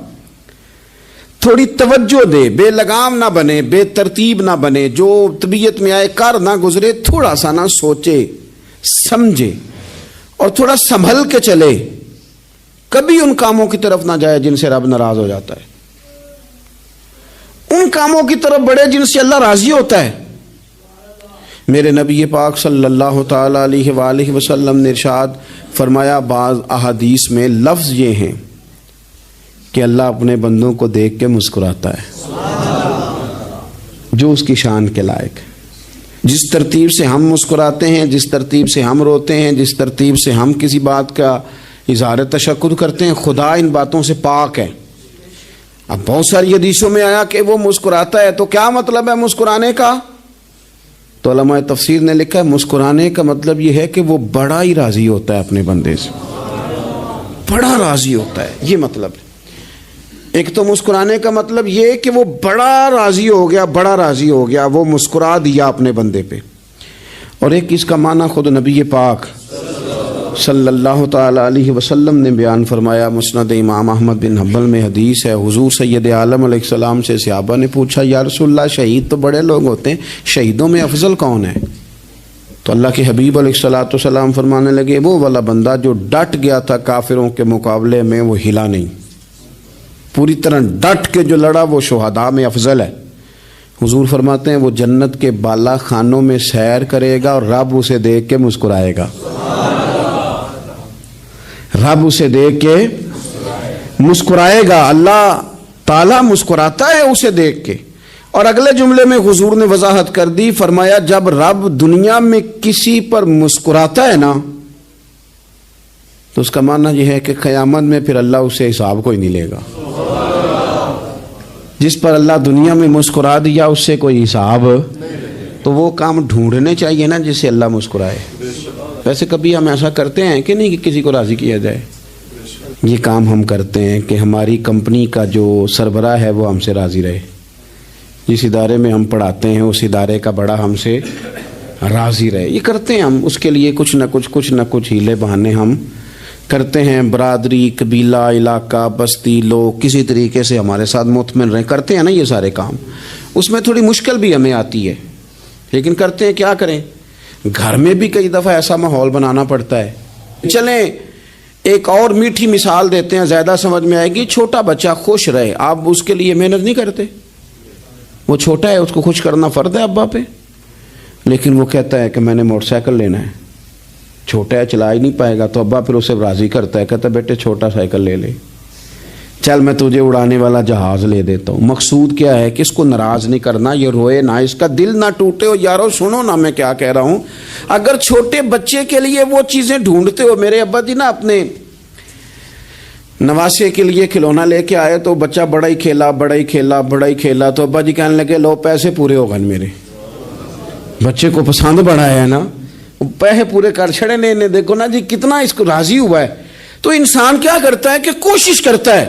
تھوڑی توجہ دے، بے لگام نہ بنے، بے ترتیب نہ بنے، جو طبیعت میں آئے کر نہ گزرے، تھوڑا سا نہ سوچے سمجھے اور تھوڑا سنبھل کے چلے، کبھی ان کاموں کی طرف نہ جائے جن سے رب ناراض ہو جاتا ہے، ان کاموں کی طرف بڑھے جن سے اللہ راضی ہوتا ہے۔ میرے نبی پاک صلی اللہ تعالی علیہ وآلہ وسلم نے ارشاد فرمایا، بعض احادیث میں لفظ یہ ہیں کہ اللہ اپنے بندوں کو دیکھ کے مسکراتا ہے جو اس کی شان کے لائق ہے۔ جس ترتیب سے ہم مسکراتے ہیں، جس ترتیب سے ہم روتے ہیں، جس ترتیب سے ہم کسی بات کا اظہار تشکر کرتے ہیں، خدا ان باتوں سے پاک ہے۔ اب بہت ساری حدیثوں میں آیا کہ وہ مسکراتا ہے، تو کیا مطلب ہے مسکرانے کا؟ تو علماء تفسیر نے لکھا ہے مسکرانے کا مطلب یہ ہے کہ وہ بڑا ہی راضی ہوتا ہے اپنے بندے سے، بڑا راضی ہوتا ہے، یہ مطلب ہے۔ ایک تو مسکرانے کا مطلب یہ کہ وہ بڑا راضی ہو گیا، وہ مسکرا دیا اپنے بندے پہ۔ اور ایک اس کا معنی خود نبی پاک صلی اللہ تعالی علیہ وسلم نے بیان فرمایا، مسند امام احمد بن حنبل میں حدیث ہے، حضور سید عالم علیہ السلام سے صحابہ نے پوچھا یا رسول اللہ شہید تو بڑے لوگ ہوتے ہیں، شہیدوں میں افضل کون ہے؟ تو اللہ کے حبیب علیہ السلام فرمانے لگے وہ والا بندہ جو ڈٹ گیا تھا کافروں کے مقابلے میں، وہ ہلا نہیں، پوری طرح ڈٹ کے جو لڑا وہ شہداء میں افضل ہے۔ حضور فرماتے ہیں وہ جنت کے بالا خانوں میں سیر کرے گا اور رب اسے دیکھ کے مسکرائے گا، رب اسے دیکھ کے مسکرائے گا، اللہ تعالیٰ مسکراتا ہے اسے دیکھ کے۔ اور اگلے جملے میں حضور نے وضاحت کر دی، فرمایا جب رب دنیا میں کسی پر مسکراتا ہے نا تو اس کا معنی یہ ہے کہ قیامت میں پھر اللہ اسے حساب کوئی نہیں لے گا۔ جس پر اللہ دنیا میں مسکرا دیا اس سے کوئی حساب، تو وہ کام ڈھونڈنے چاہیے نا جس سے اللہ مسکرائے۔ ویسے کبھی ہم ایسا کرتے ہیں کہ نہیں کہ کسی کو راضی کیا جائے؟ یہ کام ہم کرتے ہیں کہ ہماری کمپنی کا جو سربراہ ہے وہ ہم سے راضی رہے، جس ادارے میں ہم پڑھاتے ہیں اس ادارے کا بڑا ہم سے راضی رہے، یہ کرتے ہیں ہم، اس کے لیے کچھ نہ کچھ ہیلے بہانے ہم کرتے ہیں۔ برادری، قبیلہ، علاقہ، بستی، لوگ کسی طریقے سے ہمارے ساتھ مطمئن رہیں، کرتے ہیں نا یہ سارے کام۔ اس میں تھوڑی مشکل بھی ہمیں آتی ہے لیکن کرتے ہیں، کیا کریں۔ گھر میں بھی کئی دفعہ ایسا ماحول بنانا پڑتا ہے۔ چلیں ایک اور میٹھی مثال دیتے ہیں، زیادہ سمجھ میں آئے گی۔ چھوٹا بچہ خوش رہے، آپ اس کے لیے محنت نہیں کرتے، وہ چھوٹا ہے اس کو خوش کرنا فرض ہے ابا پہ، لیکن وہ کہتا ہے کہ میں نے موٹر سائیکل لینا ہے، چھوٹا ہے چلا ہی نہیں پائے گا، تو ابا پھر اسے راضی کرتا ہے، کہتا ہے بیٹے چھوٹا سائیکل لے لے، چل میں تجھے اڑانے والا جہاز لے دیتا ہوں۔ مقصود کیا ہے کہ اس کو ناراض نہیں کرنا، یہ روئے نہ، اس کا دل نہ ٹوٹے۔ ہو یارو سنو نا میں کیا کہہ رہا ہوں، اگر چھوٹے بچے کے لیے وہ چیزیں ڈھونڈتے ہو، میرے ابا جی نا اپنے نواسے کے لیے کھلونا لے کے آئے تو بچہ بڑا ہی کھیلا تو ابا جی کہنے لگے لو پیسے پورے ہو گئے میرے، بچے کو پسند بڑا ہے نا، پیسے پورے کر چھڑے نے، دیکھو نا جی کتنا اس کو راضی ہوا ہے۔ تو انسان کیا کرتا ہے کہ کوشش کرتا ہے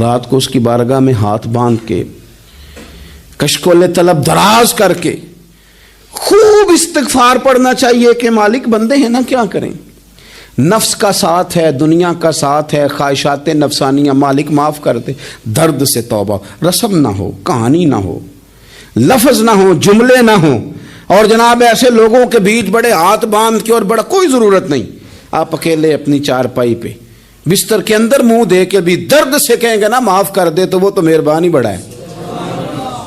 رات کو اس کی بارگاہ میں ہاتھ باندھ کے کشکول طلب دراز کر کے خوب استغفار پڑھنا چاہیے کہ مالک بندے ہیں نا کیا کریں، نفس کا ساتھ ہے، دنیا کا ساتھ ہے، خواہشات نفسانیہ، مالک معاف کر دے، درد سے توبہ، رسم نہ ہو، کہانی نہ ہو، لفظ نہ ہو، جملے نہ ہوں، اور جناب ایسے لوگوں کے بیچ بڑے ہاتھ باندھ کے اور بڑا کوئی ضرورت نہیں، آپ اکیلے اپنی چارپائی پہ بستر کے اندر منہ دے کے بھی درد سے کہیں گے نا معاف کر دے تو وہ تو مہربانی بڑا ہے۔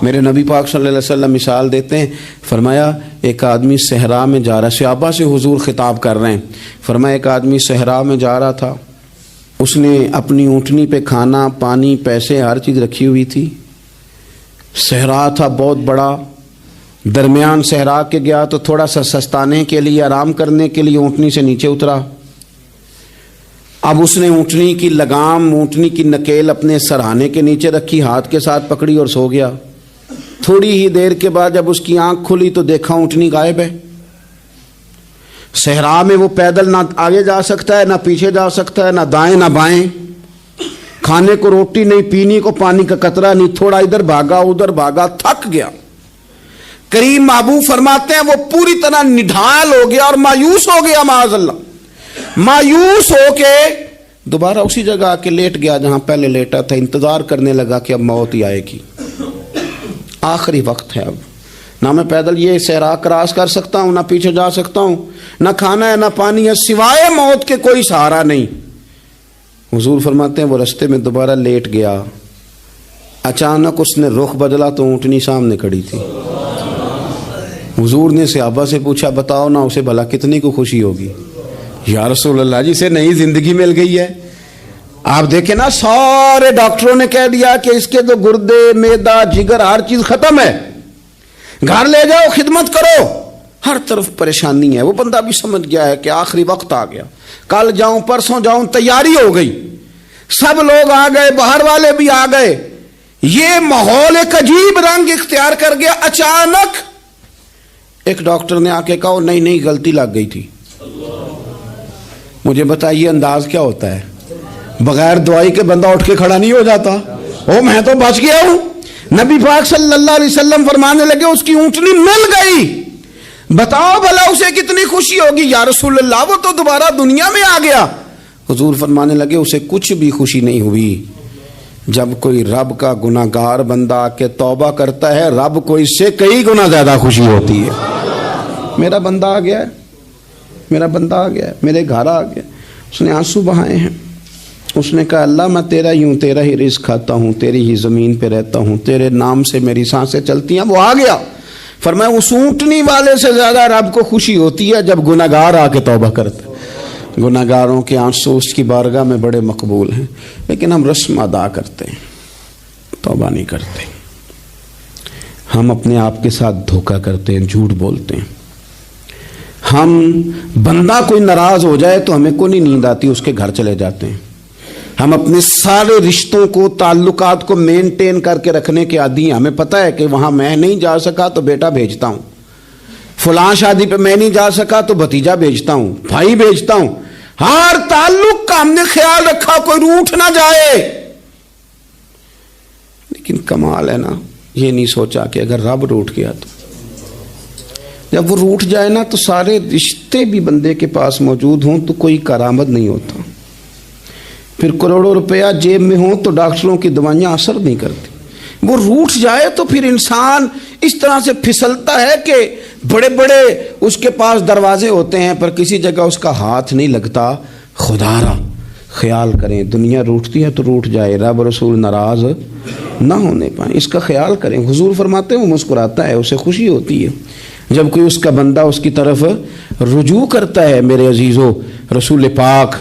میرے نبی پاک صلی اللہ علیہ وسلم مثال دیتے ہیں، فرمایا ایک آدمی صحرا میں جا رہا، صحابہ سے حضور خطاب کر رہے ہیں، فرمایا ایک آدمی صحرا میں جا رہا تھا، اس نے اپنی اونٹنی پہ کھانا پانی پیسے ہر چیز رکھی ہوئی تھی، صحرا تھا بہت بڑا، درمیان صحرا کے گیا تو تھوڑا سا سستانے کے لیے آرام کرنے کے لیے اونٹنی سے نیچے اترا، اب اس نے اونٹنی کی لگام اونٹنی کی نکیل اپنے سرہانے کے نیچے رکھی، ہاتھ کے ساتھ پکڑی اور سو گیا۔ تھوڑی ہی دیر کے بعد جب اس کی آنکھ کھلی تو دیکھا اونٹنی غائب ہے۔ صحرا میں وہ پیدل نہ آگے جا سکتا ہے نہ پیچھے جا سکتا ہے، نہ دائیں نہ بائیں، کھانے کو روٹی نہیں، پینے کو پانی کا قطرہ نہیں، تھوڑا ادھر بھاگا ادھر بھاگا، تھک گیا۔ کریم محبوب فرماتے ہیں وہ پوری طرح نڈھال ہو گیا اور مایوس ہو گیا، معاذ اللہ، مایوس ہو کے دوبارہ اسی جگہ آ کے لیٹ گیا جہاں پہلے لیٹا تھا، انتظار کرنے لگا کہ اب موت ہی آئے گی، آخری وقت ہے، اب نہ میں پیدل یہ صحرا کراس کر سکتا ہوں، نہ پیچھے جا سکتا ہوں، نہ کھانا ہے نہ پانی ہے، سوائے موت کے کوئی سہارا نہیں۔ حضور فرماتے ہیں وہ رستے میں دوبارہ لیٹ گیا، اچانک اس نے رخ بدلا تو اونٹنی سامنے کھڑی تھی۔ حضور نے صحابہ سے پوچھا بتاؤ نا اسے بھلا کتنی کو خوشی ہوگی؟ یا رسول اللہ جسے نئی زندگی مل گئی ہے۔ آپ دیکھیں نا سارے ڈاکٹروں نے کہہ دیا کہ اس کے تو گردے معدہ جگر ہر چیز ختم ہے، گھر لے جاؤ خدمت کرو، ہر طرف پریشانی ہے۔ وہ بندہ بھی سمجھ گیا ہے کہ آخری وقت آ گیا، کل جاؤں پرسوں جاؤں، تیاری ہو گئی، سب لوگ آ گئے، باہر والے بھی آ گئے، یہ ماحول ایک عجیب رنگ اختیار کر گیا۔ اچانک ایک ڈاکٹر نے آ کے کہا نہیں غلطی لگ گئی تھی۔ مجھے بتائیے انداز کیا ہوتا ہے؟ بغیر دوائی کے بندہ اٹھ کے کھڑا نہیں ہو جاتا، او میں تو بچ گیا ہوں۔ نبی پاک صلی اللہ علیہ وسلم فرمانے لگے اس کی اونٹنی مل گئی، بتاؤ بھلا اسے کتنی خوشی ہوگی؟ یا رسول اللہ وہ تو دوبارہ دنیا میں آ گیا۔ حضور فرمانے لگے اسے کچھ بھی خوشی نہیں ہوئی۔ جب کوئی رب کا گناہ گار بندہ آ کے توبہ کرتا ہے، رب کو اس سے کئی گنا زیادہ خوشی ہوتی ہے۔ میرا بندہ آ گیا ہے، میرا بندہ آ گیا ہے، میرے گھر آ گیا۔ اس نے آنسو بہائے ہیں، اس نے کہا اللہ میں تیرا ہی ہوں، تیرا ہی رزق کھاتا ہوں، تیری ہی زمین پہ رہتا ہوں، تیرے نام سے میری سانسیں چلتی ہیں۔ وہ آ گیا۔ فرمایا اس اونٹنی والے سے زیادہ رب کو خوشی ہوتی ہے جب گناہ گار آ کے توبہ کرتا ہے۔ گناہ گاروں کے آنسو اس کی بارگاہ میں بڑے مقبول ہیں، لیکن ہم رسم ادا کرتے ہیں، توبہ نہیں کرتے۔ ہم اپنے آپ کے ساتھ دھوکہ کرتے ہیں، جھوٹ بولتے ہیں۔ ہم بندہ کوئی ناراض ہو جائے تو ہمیں کو نہیں نیند آتی، اس کے گھر چلے جاتے ہیں۔ ہم اپنے سارے رشتوں کو تعلقات کو مینٹین کر کے رکھنے کے عادی ہیں۔ ہمیں پتہ ہے کہ وہاں میں نہیں جا سکا تو بیٹا بھیجتا ہوں، فلاں شادی پہ میں نہیں جا سکا تو بھتیجا بھیجتا ہوں، بھائی بھیجتا ہوں۔ ہر تعلق کا ہم نے خیال رکھا کوئی روٹھ نہ جائے، لیکن کمال ہے نا یہ نہیں سوچا کہ اگر رب روٹھ گیا تو جب وہ روٹھ جائے نا تو سارے رشتے بھی بندے کے پاس موجود ہوں تو کوئی کارآمد نہیں ہوتا، پھر کروڑوں روپیہ جیب میں ہوں تو ڈاکٹروں کی دوائیاں اثر نہیں کرتی۔ وہ روٹھ جائے تو پھر انسان اس طرح سے پھسلتا ہے کہ بڑے بڑے اس کے پاس دروازے ہوتے ہیں پر کسی جگہ اس کا ہاتھ نہیں لگتا۔ خدا را خیال کریں، دنیا روٹتی ہے تو روٹھ جائے، رب رسول ناراض نہ ہونے پائیں، اس کا خیال کریں۔ حضور فرماتے ہیں وہ مسکراتا ہے، اسے خوشی ہوتی ہے جب کوئی اس کا بندہ اس کی طرف رجوع کرتا ہے۔ میرے عزیزو، رسول پاک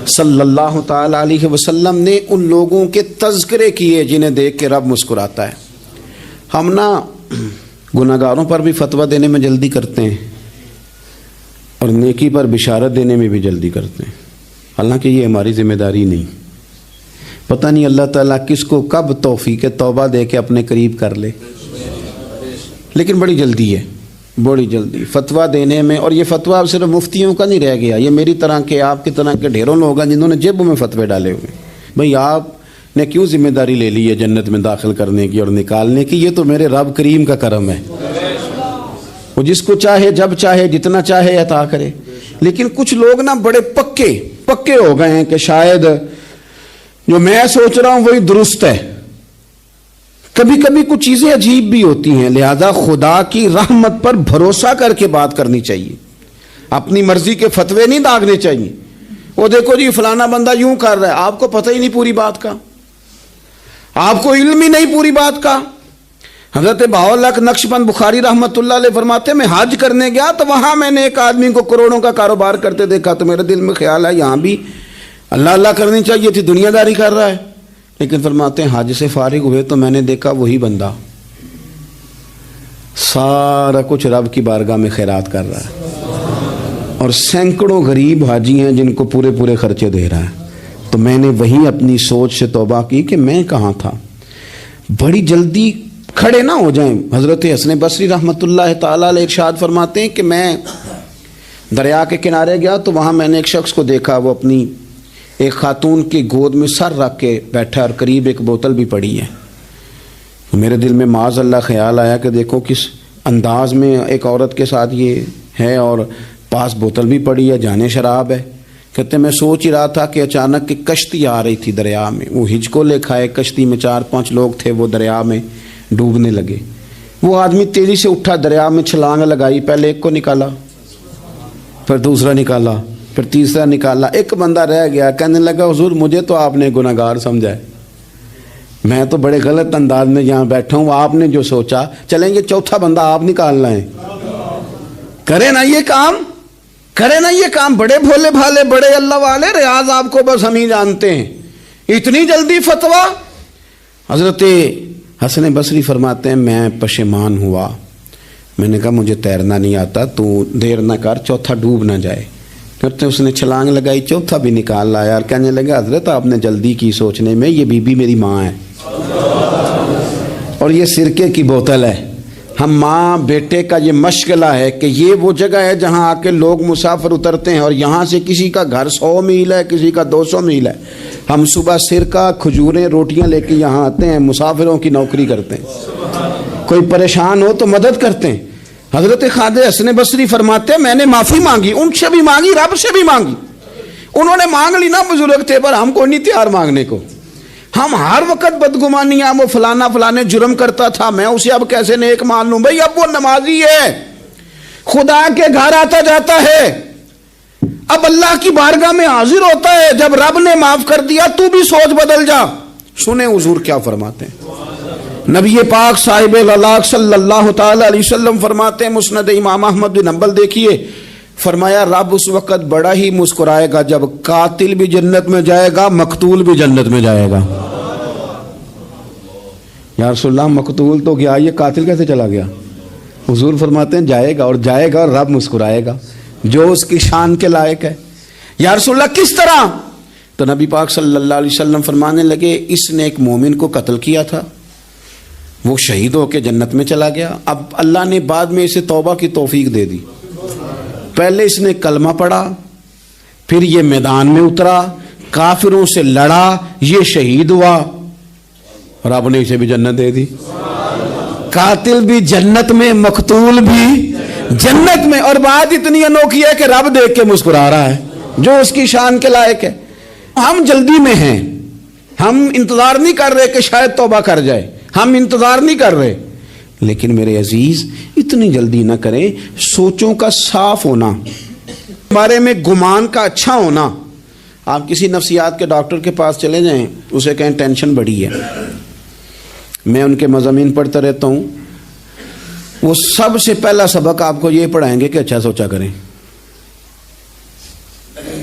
صلی اللہ تعالی علیہ وسلم نے ان لوگوں کے تذکرے کیے جنہیں دیکھ کے رب مسکراتا ہے۔ ہم نا گناہ گاروں پر بھی فتویٰ دینے میں جلدی کرتے ہیں اور نیکی پر بشارت دینے میں بھی جلدی کرتے ہیں، حالانکہ یہ ہماری ذمہ داری نہیں۔ پتہ نہیں اللہ تعالیٰ کس کو کب توفیق توبہ دے کے اپنے قریب کر لے، لیکن بڑی جلدی ہے، بڑی جلدی فتویٰ دینے میں۔ اور یہ فتویٰ صرف مفتیوں کا نہیں رہ گیا، یہ میری طرح کے آپ کی طرح کے ڈھیروں لوگ ہیں جنہوں نے جیبوں میں فتوے ڈالے ہوئے، بھئی آپ نے کیوں ذمہ داری لے لی ہے جنت میں داخل کرنے کی اور نکالنے کی؟ یہ تو میرے رب کریم کا کرم ہے، وہ جس کو چاہے جب چاہے جتنا چاہے عطا کرے۔ لیکن کچھ لوگ نا بڑے پکے ہو گئے ہیں کہ شاید جو میں سوچ رہا ہوں وہی درست ہے۔ کبھی کبھی کچھ چیزیں عجیب بھی ہوتی ہیں، لہذا خدا کی رحمت پر بھروسہ کر کے بات کرنی چاہیے، اپنی مرضی کے فتوے نہیں داغنے چاہیے۔ وہ دیکھو جی فلانا بندہ یوں کر رہا ہے، آپ کو پتہ ہی نہیں پوری بات کا، آپ کو علم ہی نہیں پوری بات کا۔ حضرت بہاءاللہ نقشبند بخاری رحمۃ اللہ علیہ فرماتے ہیں میں حج کرنے گیا تو وہاں میں نے ایک آدمی کو کروڑوں کا کاروبار کرتے دیکھا، تو میرے دل میں خیال ہے یہاں بھی اللہ اللہ کرنی چاہیے تھی، دنیا داری کر رہا ہے۔ لیکن فرماتے ہیں حج سے فارغ ہوئے تو میں نے دیکھا وہی بندہ سارا کچھ رب کی بارگاہ میں خیرات کر رہا ہے، اور سینکڑوں غریب حاجی ہیں جن کو پورے خرچے دے رہا ہے۔ تو میں نے وہی اپنی سوچ سے توبہ کی کہ میں کہاں تھا۔ بڑی جلدی کھڑے نہ ہو جائیں۔ حضرت حسن بصری رحمۃ اللہ تعالیٰ علیہ ارشاد فرماتے ہیں کہ میں دریا کے کنارے گیا تو وہاں میں نے ایک شخص کو دیکھا، وہ اپنی ایک خاتون کی گود میں سر رکھ کے بیٹھا اور قریب ایک بوتل بھی پڑی ہے۔ میرے دل میں معاذ اللہ خیال آیا کہ دیکھو کس انداز میں ایک عورت کے ساتھ یہ ہے، اور پاس بوتل بھی پڑی ہے، جانے شراب ہے۔ کہتے میں سوچ ہی رہا تھا کہ اچانک ایک کشتی آ رہی تھی دریا میں، وہ ہچکو لے کھائے، کشتی میں 4-5 لوگ تھے، وہ دریا میں ڈوبنے لگے۔ وہ آدمی تیزی سے اٹھا، دریا میں چھلانگ لگائی، پہلے ایک کو نکالا، پھر دوسرا نکالا، پھر تیسرا نکالا، ایک بندہ رہ گیا۔ کہنے لگا حضور مجھے تو آپ نے گناہگار سمجھا ہے، میں تو بڑے غلط انداز میں یہاں بیٹھا ہوں، آپ نے جو سوچا چلیں گے چوتھا بندہ آپ نکالنا ہے، کرے نا یہ کام، کرے نا یہ کام۔ بڑے بھولے بھالے بڑے اللہ والے، ریاض آپ کو بس ہم ہی جانتے ہیں، اتنی جلدی فتویٰ۔ حضرت حسن بصری فرماتے ہیں میں پشیمان ہوا، میں نے کہا مجھے تیرنا نہیں آتا، تو دیر نہ کر چوتھا ڈوب نہ جائے۔ کرتے اس نے چھلانگ لگائی، چوتھا بھی نکال لایا، اور کہنے لگا حضرت آپ نے جلدی کی سوچنے میں، یہ بی بی میری ماں ہے اور یہ سرکے کی بوتل ہے۔ ہم ماں بیٹے کا یہ مشغلہ ہے کہ یہ وہ جگہ ہے جہاں آ کے لوگ مسافر اترتے ہیں، اور یہاں سے کسی کا گھر 100 میل ہے، کسی کا 200 میل ہے۔ ہم صبح سرکہ کھجوریں روٹیاں لے کے یہاں آتے ہیں، مسافروں کی نوکری کرتے ہیں، کوئی پریشان ہو تو مدد کرتے ہیں۔ حضرت خواجہ حسن بصری فرماتے ہیں میں نے معافی مانگی، ان سے بھی مانگی، رب سے بھی مانگی۔ انہوں نے مانگ لی نا، بزرگ تھے، پر ہم کو نہیں تیار مانگنے کو۔ ہم ہر وقت بدگمانیاں، وہ فلانے جرم کرتا تھا، میں اسے اب کیسے نیک مان لوں؟ بھئی اب وہ نمازی ہے، خدا کے گھر آتا جاتا ہے، اب اللہ کی بارگاہ میں حاضر ہوتا ہے، جب رب نے معاف کر دیا تو بھی سوچ بدل جا۔ سنیں حضور کیا فرماتے ہیں۔ نبی پاک صاحب الاخلاق صلی اللہ تعالی علیہ وسلم فرماتے ہیں، مسند امام احمد بن حنبل دیکھیے، فرمایا رب اس وقت بڑا ہی مسکرائے گا جب قاتل بھی جنت میں جائے گا، مقتول بھی جنت میں جائے گا۔ یا رسول اللہ مقتول تو گیا، یہ قاتل کیسے چلا گیا؟ حضور فرماتے ہیں جائے گا، اور جائے گا اور رب مسکرائے گا، جو اس کی شان کے لائق ہے۔ یا رسول اللہ کس طرح؟ تو نبی پاک صلی اللہ علیہ وسلم فرمانے لگے اس نے ایک مومن کو قتل کیا تھا، وہ شہید ہو کے جنت میں چلا گیا، اب اللہ نے بعد میں اسے توبہ کی توفیق دے دی۔ پہلے اس نے کلمہ پڑھا، پھر یہ میدان میں اترا، کافروں سے لڑا، یہ شہید ہوا، رب نے اسے بھی جنت دے دی۔ قاتل بھی جنت میں، مقتول بھی جنت میں، اور بات اتنی انوکھی ہے کہ رب دیکھ کے مسکرا رہا ہے، جو اس کی شان کے لائق ہے۔ ہم جلدی میں ہیں، ہم انتظار نہیں کر رہے کہ شاید توبہ کر جائے، ہم انتظار نہیں کر رہے، لیکن میرے عزیز اتنی جلدی نہ کریں۔ سوچوں کا صاف ہونا، بارے میں گمان کا اچھا ہونا۔ آپ کسی نفسیات کے ڈاکٹر کے پاس چلے جائیں، اسے کہیں ٹینشن بڑی ہے، میں ان کے مضامین پڑھتا رہتا ہوں، وہ سب سے پہلا سبق آپ کو یہ پڑھائیں گے کہ اچھا سوچا کریں۔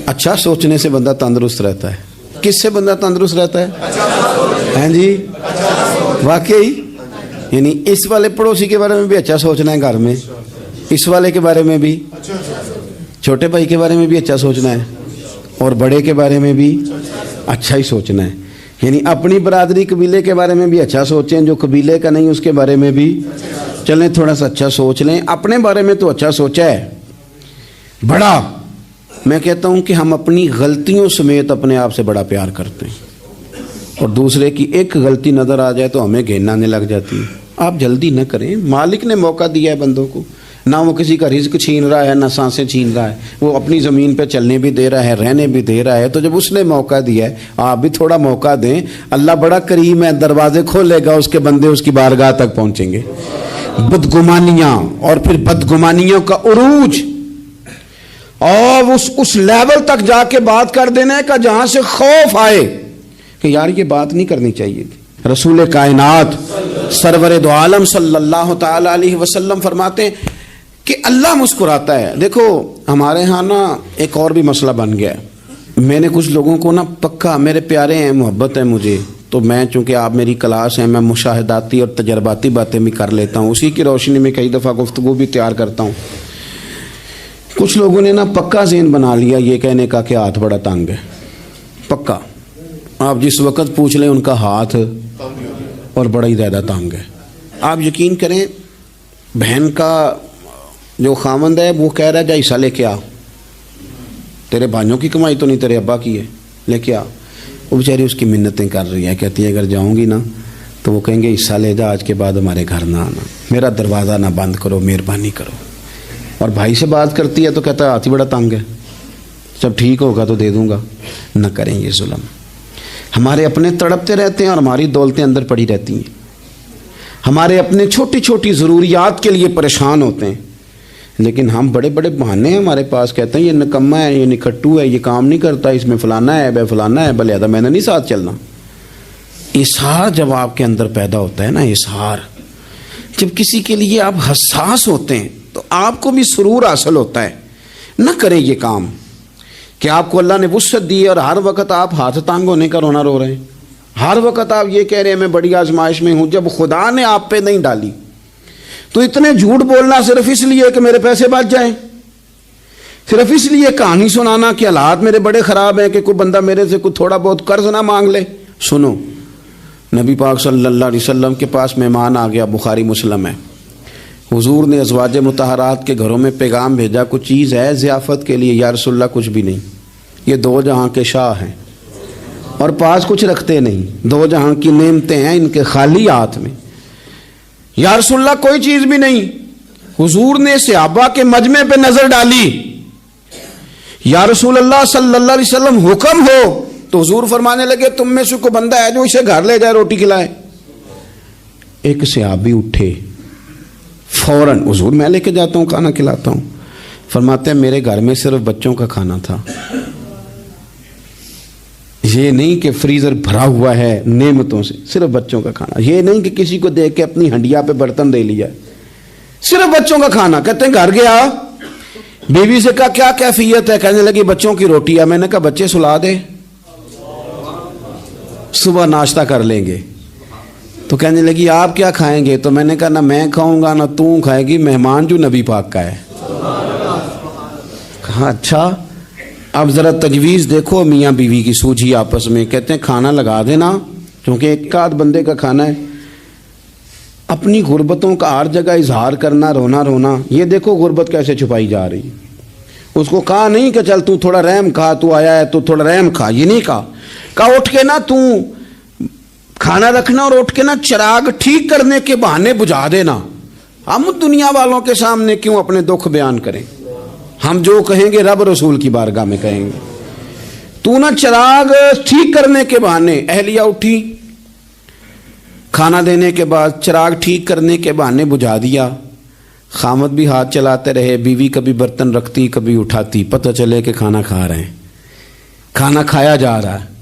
اچھا سوچنے سے بندہ تندرست رہتا ہے۔ کس سے بندہ تندرست رہتا ہے؟ ہیں جی واقعی، یعنی اس والے پڑوسی کے بارے میں بھی اچھا سوچنا ہے، گھر میں اس والے کے بارے میں بھی، چھوٹے بھائی کے بارے میں بھی اچھا سوچنا ہے، اور بڑے کے بارے میں بھی اچھا ہی سوچنا ہے۔ یعنی اپنی برادری قبیلے کے بارے میں بھی اچھا سوچیں، جو قبیلے کا نہیں اس کے بارے میں بھی چلیں تھوڑا سا اچھا سوچ لیں۔ اپنے بارے میں تو اچھا سوچا ہے بڑا، میں کہتا ہوں کہ ہم اپنی غلطیوں سمیت اپنے آپ سے بڑا پیار کرتے ہیں۔ اور دوسرے کی ایک غلطی نظر آ جائے تو ہمیں گھین آنے لگ جاتی ہے۔ آپ جلدی نہ کریں، مالک نے موقع دیا ہے بندوں کو، نہ وہ کسی کا رزق چھین رہا ہے نہ سانسیں چھین رہا ہے، وہ اپنی زمین پہ چلنے بھی دے رہا ہے، رہنے بھی دے رہا ہے، تو جب اس نے موقع دیا ہے آپ بھی تھوڑا موقع دیں۔ اللہ بڑا کریم ہے، دروازے کھولے گا، اس کے بندے اس کی بارگاہ تک پہنچیں گے۔ بدگمانیاں اور پھر بدگمانیوں کا عروج اور اس لیول تک جا کے بات کر دینا ہے کہ جہاں سے خوف آئے کہ یار یہ بات نہیں کرنی چاہیے تھی۔ رسول کائنات سرور دو عالم صلی اللہ تعالی علیہ وسلم فرماتے ہیں کہ اللہ مسکراتا ہے۔ دیکھو ہمارے ہاں نا ایک اور بھی مسئلہ بن گیا ہے، میں نے کچھ لوگوں کو نا پکا، میرے پیارے ہیں، محبت ہے مجھے، تو میں چونکہ آپ میری کلاس ہیں، میں مشاہداتی اور تجرباتی باتیں بھی کر لیتا ہوں، اسی کی روشنی میں کئی دفعہ گفتگو بھی تیار کرتا ہوں۔ کچھ لوگوں نے نا پکا ذہن بنا لیا یہ کہنے کا کہ ہاتھ بڑا تنگ ہے، پکا، آپ جس وقت پوچھ لیں ان کا ہاتھ اور بڑا ہی زیادہ تنگ ہے۔ آپ یقین کریں بہن کا جو خامند ہے وہ کہہ رہا ہے جا حصہ لے کے آ، تیرے بھائیوں کی کمائی تو نہیں، تیرے ابا کی ہے، لے کے آ۔ وہ بیچاری اس کی منتیں کر رہی ہے، کہتی ہے اگر جاؤں گی نا تو وہ کہیں گے حصہ لے جا، آج کے بعد ہمارے گھر نہ آنا، میرا دروازہ نہ بند کرو، مہربانی کرو۔ اور بھائی سے بات کرتی ہے تو کہتا ہے ہاتھ ہی بڑا تنگ ہے، جب ٹھیک ہوگا تو دے دوں گا۔ نہ کریں یہ ظلم، ہمارے اپنے تڑپتے رہتے ہیں اور ہماری دولتیں اندر پڑی رہتی ہیں، ہمارے اپنے چھوٹی چھوٹی ضروریات کے لیے پریشان ہوتے ہیں، لیکن ہم بڑے بڑے بہانے ہیں ہمارے پاس، کہتے ہیں یہ نکما ہے، یہ نکھٹو ہے، یہ کام نہیں کرتا، اس میں فلانا ہے، بے فلانا ہے، بلہذا میں نے نہیں ساتھ چلنا۔ اظہار جب آپ کے اندر پیدا ہوتا ہے نا، اظہار جب کسی کے لیے آپ حساس ہوتے ہیں تو آپ کو بھی سرور حاصل ہوتا ہے۔ نہ کریں یہ کام کہ آپ کو اللہ نے وسعت دی اور ہر وقت آپ ہاتھ تانگ ہونے کا رونا رو رہے ہیں، ہر وقت آپ یہ کہہ رہے ہیں میں بڑی آزمائش میں ہوں، جب خدا نے آپ پہ نہیں ڈالی تو اتنے جھوٹ بولنا صرف اس لیے کہ میرے پیسے بچ جائیں، صرف اس لیے کہانی سنانا کہ حالات میرے بڑے خراب ہیں کہ کوئی بندہ میرے سے کوئی تھوڑا بہت قرض نہ مانگ لے۔ سنو، نبی پاک صلی اللہ علیہ وسلم کے پاس مہمان آ گیا، بخاری مسلم ہے، حضور نے ازواج مطہرات کے گھروں میں پیغام بھیجا کچھ چیز ہے ضیافت کے لیے، یا رسول اللہ کچھ بھی نہیں، یہ دو جہاں کے شاہ ہیں اور پاس کچھ رکھتے نہیں، دو جہاں کی نعمتیں ہیں ان کے خالی ہاتھ میں، یا رسول اللہ کوئی چیز بھی نہیں۔ حضور نے صحابہ کے مجمع پہ نظر ڈالی، یا رسول اللہ صلی اللہ علیہ وسلم حکم ہو، تو حضور فرمانے لگے تم میں سے کوئی بندہ ہے جو اسے گھر لے جائے روٹی کھلائے۔ ایک صحابی اٹھے فوراً، حضور میں لے کے جاتا ہوں کھانا کھلاتا ہوں، فرماتے ہیں میرے گھر میں صرف بچوں کا کھانا تھا، یہ نہیں کہ فریزر بھرا ہوا ہے نعمتوں سے، صرف بچوں کا کھانا، یہ نہیں کہ کسی کو دیکھ کے اپنی ہنڈیا پہ برتن دے لیا، صرف بچوں کا کھانا۔ کہتے ہیں گھر گیا، بیوی سے کہا کیا کیفیت ہے، کہنے لگی بچوں کی روٹی ہے۔ میں نے کہا بچے سلا دے، صبح ناشتہ کر لیں گے۔ تو کہنے لگی آپ کیا کھائیں گے؟ تو میں نے کہا نہ میں کھاؤں گا نہ تو کھائے گی، مہمان جو نبی پاک کا ہے۔ کہا اچھا، اب ذرا تجویز دیکھو میاں بیوی کی سوجھی آپس میں۔ کہتے ہیں کھانا لگا دینا، کیونکہ ایک آدھ بندے کا کھانا ہے۔ اپنی غربتوں کا ہر جگہ اظہار کرنا، رونا رونا، یہ دیکھو غربت کیسے چھپائی جا رہی۔ اس کو کہا نہیں کہ چل تو تھوڑا رحم کھا، تو آیا ہے تو تھوڑا رحم کھا، یہ نہیں کہا اٹھ کے نا تو کھانا رکھنا اور اٹھ کے نا چراغ ٹھیک کرنے کے بہانے بجھا دینا۔ ہم دنیا والوں کے سامنے کیوں اپنے دکھ بیان کریں؟ ہم جو کہیں گے رب رسول کی بارگاہ میں کہیں گے۔ تو نا چراغ ٹھیک کرنے کے بہانے، اہلیہ اٹھی کھانا دینے کے بعد چراغ ٹھیک کرنے کے بہانے بجھا دیا۔ خامد بھی ہاتھ چلاتے رہے، بیوی کبھی برتن رکھتی کبھی اٹھاتی، پتہ چلے کہ کھانا کھا رہے ہیں، کھانا کھایا جا رہا ہے۔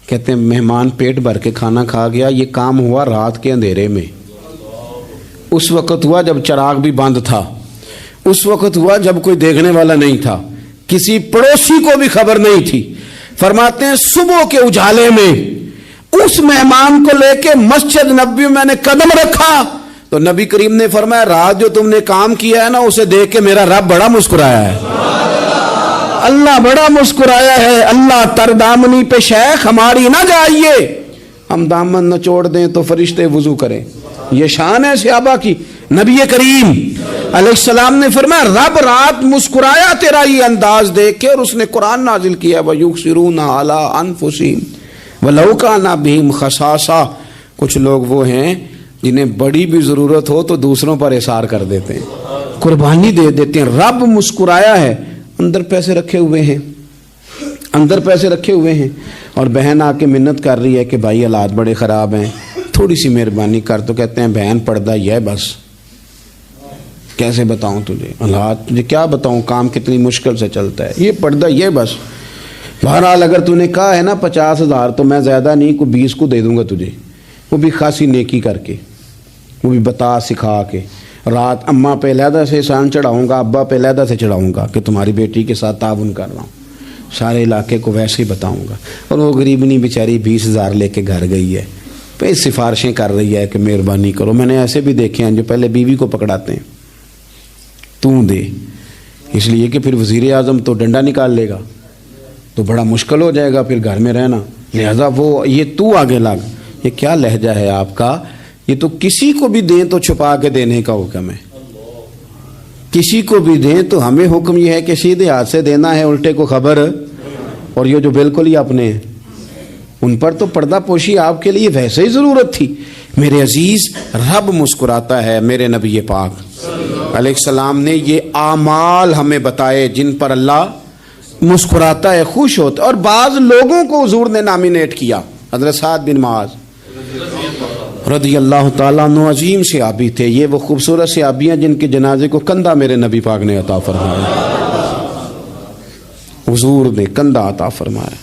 کہتے ہیں مہمان پیٹ بھر کے کھانا کھا گیا۔ یہ کام ہوا رات کے اندھیرے میں، اس وقت ہوا جب چراغ بھی بند تھا، اس وقت ہوا جب کوئی دیکھنے والا نہیں تھا، کسی پڑوسی کو بھی خبر نہیں تھی۔ فرماتے ہیں صبح کے اجالے میں اس مہمان کو لے کے مسجد نبوی میں نے قدم رکھا تو نبی کریم نے فرمایا رات جو تم نے کام کیا ہے نا اسے دیکھ کے میرا رب بڑا مسکرایا ہے، اللہ بڑا مسکرایا ہے۔ اللہ تر دامنی پہ شیخ ہماری نہ جائیے، ہم دامن نہ چھوڑ دیں تو فرشتے وضو کریں۔ یہ شان ہے صحابہ کی۔ نبی کریم علیہ السلام نے فرمایا رب رات مسکرایا تیرا یہ انداز دیکھ کے، اور اس نے قرآن نازل کیا وَيُؤْثِرُونَ عَلَىٰ أَنفُسِهِمْ وَلَوْ كَانَ بِهِمْ خَصَاصَةٌ، کچھ لوگ وہ ہیں جنہیں بڑی بھی ضرورت ہو تو دوسروں پر اثار کر دیتے ہیں، قربانی دے دیتے ہیں۔ رب مسکرایا ہے، اندر پیسے رکھے ہوئے ہیں، اندر پیسے رکھے ہوئے ہیں، اور بہن آ کے منت کر رہی ہے کہ بھائی حالات بڑے خراب ہیں، تھوڑی سی مہربانی کر، تو کہتے ہیں بہن پردہ یہ بس، کیسے بتاؤں تجھے حالات، تجھے کیا بتاؤں کام کتنی مشکل سے چلتا ہے، یہ پردہ یہ بس۔ بہرحال اگر تو نے کہا ہے نا 50,000 تو میں زیادہ نہیں، کوئی 20 کو دے دوں گا تجھے، وہ بھی خاصی نیکی کر کے، وہ بھی بتا سکھا کے۔ رات اماں پہ علیحدہ سے احسان چڑھاؤں گا، ابا پہ علیحدہ سے چڑھاؤں گا کہ تمہاری بیٹی کے ساتھ تعاون کر رہا ہوں، سارے علاقے کو ویسے ہی بتاؤں گا۔ اور وہ غریبنی بیچاری 20,000 لے کے گھر گئی ہے، پہ سفارشیں کر رہی ہے کہ مہربانی کرو۔ میں نے ایسے بھی دیکھے ہیں جو پہلے بیوی کو پکڑاتے ہیں، تو دے، اس لیے کہ پھر وزیر اعظم تو ڈنڈا نکال لے گا تو بڑا مشکل ہو جائے گا پھر گھر میں رہنا، لہذا وہ یہ تو آگے لگ۔ یہ کیا لہجہ ہے آپ کا؟ یہ تو کسی کو بھی دیں تو چھپا کے دینے کا حکم ہے، کسی کو بھی دیں تو ہمیں حکم یہ ہے کہ سیدھے ہاتھ سے دینا ہے، الٹے کو خبر۔ اور یہ جو بالکل ہی اپنے ہیں ان پر تو پردہ پوشی آپ کے لیے ویسے ہی ضرورت تھی۔ میرے عزیز، رب مسکراتا ہے۔ میرے نبی پاک علیہ السلام نے یہ اعمال ہمیں بتائے جن پر اللہ مسکراتا ہے، خوش ہوتا ہے۔ اور بعض لوگوں کو حضور نے نامینیٹ کیا۔ حضرت سعد بن معاذ رضی اللہ تعالیٰ عنہ عظیم صحابی تھے، یہ وہ خوبصورت صحابی ہیں جن کے جنازے کو کندھا میرے نبی پاک نے عطا فرمایا، حضور نے کندھا عطا فرمایا۔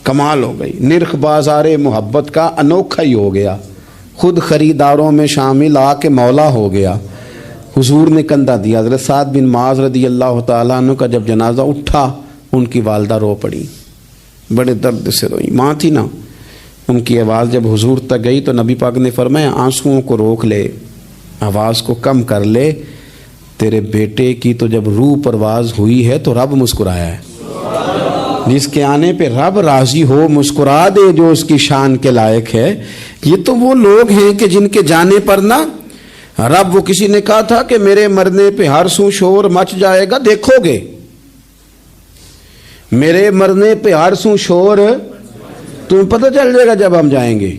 کمال ہو گئی، نرخ بازار محبت کا انوکھا ہی ہو گیا، خود خریداروں میں شامل آ کے مولا ہو گیا۔ حضور نے کندھا دیا۔ حضرت سعد بن معاذ رضی اللہ تعالیٰ عنہ کا جب جنازہ اٹھا، ان کی والدہ رو پڑی، بڑے درد سے روئی، ماں تھی نا، ان کی آواز جب حضور تک گئی تو نبی پاک نے فرمایا آنسوؤں کو روک لے، آواز کو کم کر لے، تیرے بیٹے کی تو جب روح پرواز ہوئی ہے تو رب مسکرایا ہے، جس کے آنے پہ رب راضی ہو مسکرا دے جو اس کی شان کے لائق ہے۔ یہ تو وہ لوگ ہیں کہ جن کے جانے پر نا رب، وہ کسی نے کہا تھا کہ میرے مرنے پہ ہر سو شور مچ جائے گا، دیکھو گے میرے مرنے پہ ہر سو شور، تمہیں پتہ چل جائے گا جب ہم جائیں گے،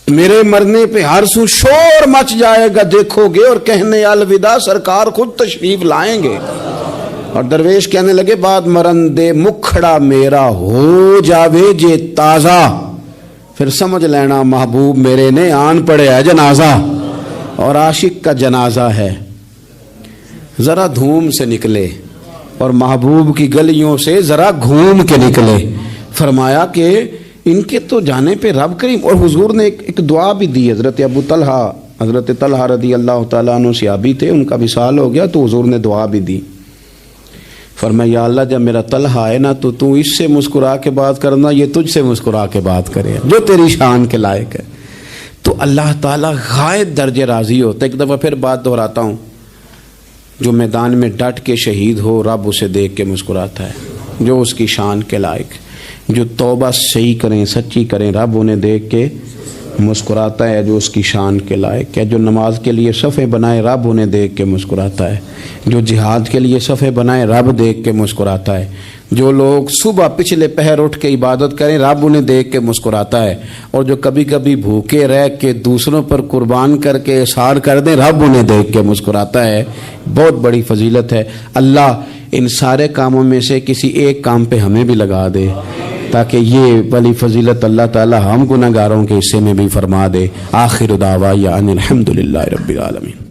میرے مرنے پہ ہر سو شور مچ جائے گا، دیکھو گے، اور کہنے الوداع سرکار خود تشریف لائیں گے۔ اور درویش کہنے لگے بعد مرندے مکھڑا میرا ہو جاوے جے تازہ، پھر سمجھ لینا محبوب میرے نے آن پڑے ہے جنازہ۔ اور عاشق کا جنازہ ہے، ذرا دھوم سے نکلے اور محبوب کی گلیوں سے ذرا گھوم کے نکلے۔ فرمایا کہ ان کے تو جانے پہ رب کریم، اور حضور نے ایک دعا بھی دی۔ حضرت ابو طلحہ، حضرت طلحہ رضی اللہ تعالیٰ عنہ صحابی تھے، ان کا وصال ہو گیا تو حضور نے دعا بھی دی۔ فرمایا یا اللہ جب میرا طلحہ آئے نا تو اس سے مسکرا کے بات کرنا، یہ تجھ سے مسکرا کے بات کرے جو تیری شان کے لائق ہے۔ تو اللہ تعالیٰ غائب درجے راضی ہوتا ہے۔ ایک دفعہ پھر بات دہراتا ہوں، جو میدان میں ڈٹ کے شہید ہو رب اسے دیکھ کے مسکراتا ہے، جو اس کی شان کے لائق، جو توبہ صحیح کریں سچی کریں رب انہیں دیکھ کے مسکراتا ہے جو اس کی شان کے لائق ہے، جو نماز کے لیے صفیں بنائے رب انہیں دیکھ کے مسکراتا ہے، جو جہاد کے لیے صفیں بنائے رب دیکھ کے مسکراتا ہے، جو لوگ صبح پچھلے پہر اٹھ کے عبادت کریں رب انہیں دیکھ کے مسکراتا ہے، اور جو کبھی کبھی بھوکے رہ کے دوسروں پر قربان کر کے اثار کر دیں رب انہیں دیکھ کے مسکراتا ہے۔ بہت بڑی فضیلت ہے۔ اللہ ان سارے کاموں میں سے کسی ایک کام پہ ہمیں بھی لگا دے تاکہ یہ بڑی فضیلت اللہ تعالی ہم گناہگاروں کے حصے میں بھی فرما دے۔ آخر دعوانا ان الحمد للہ رب العالمین۔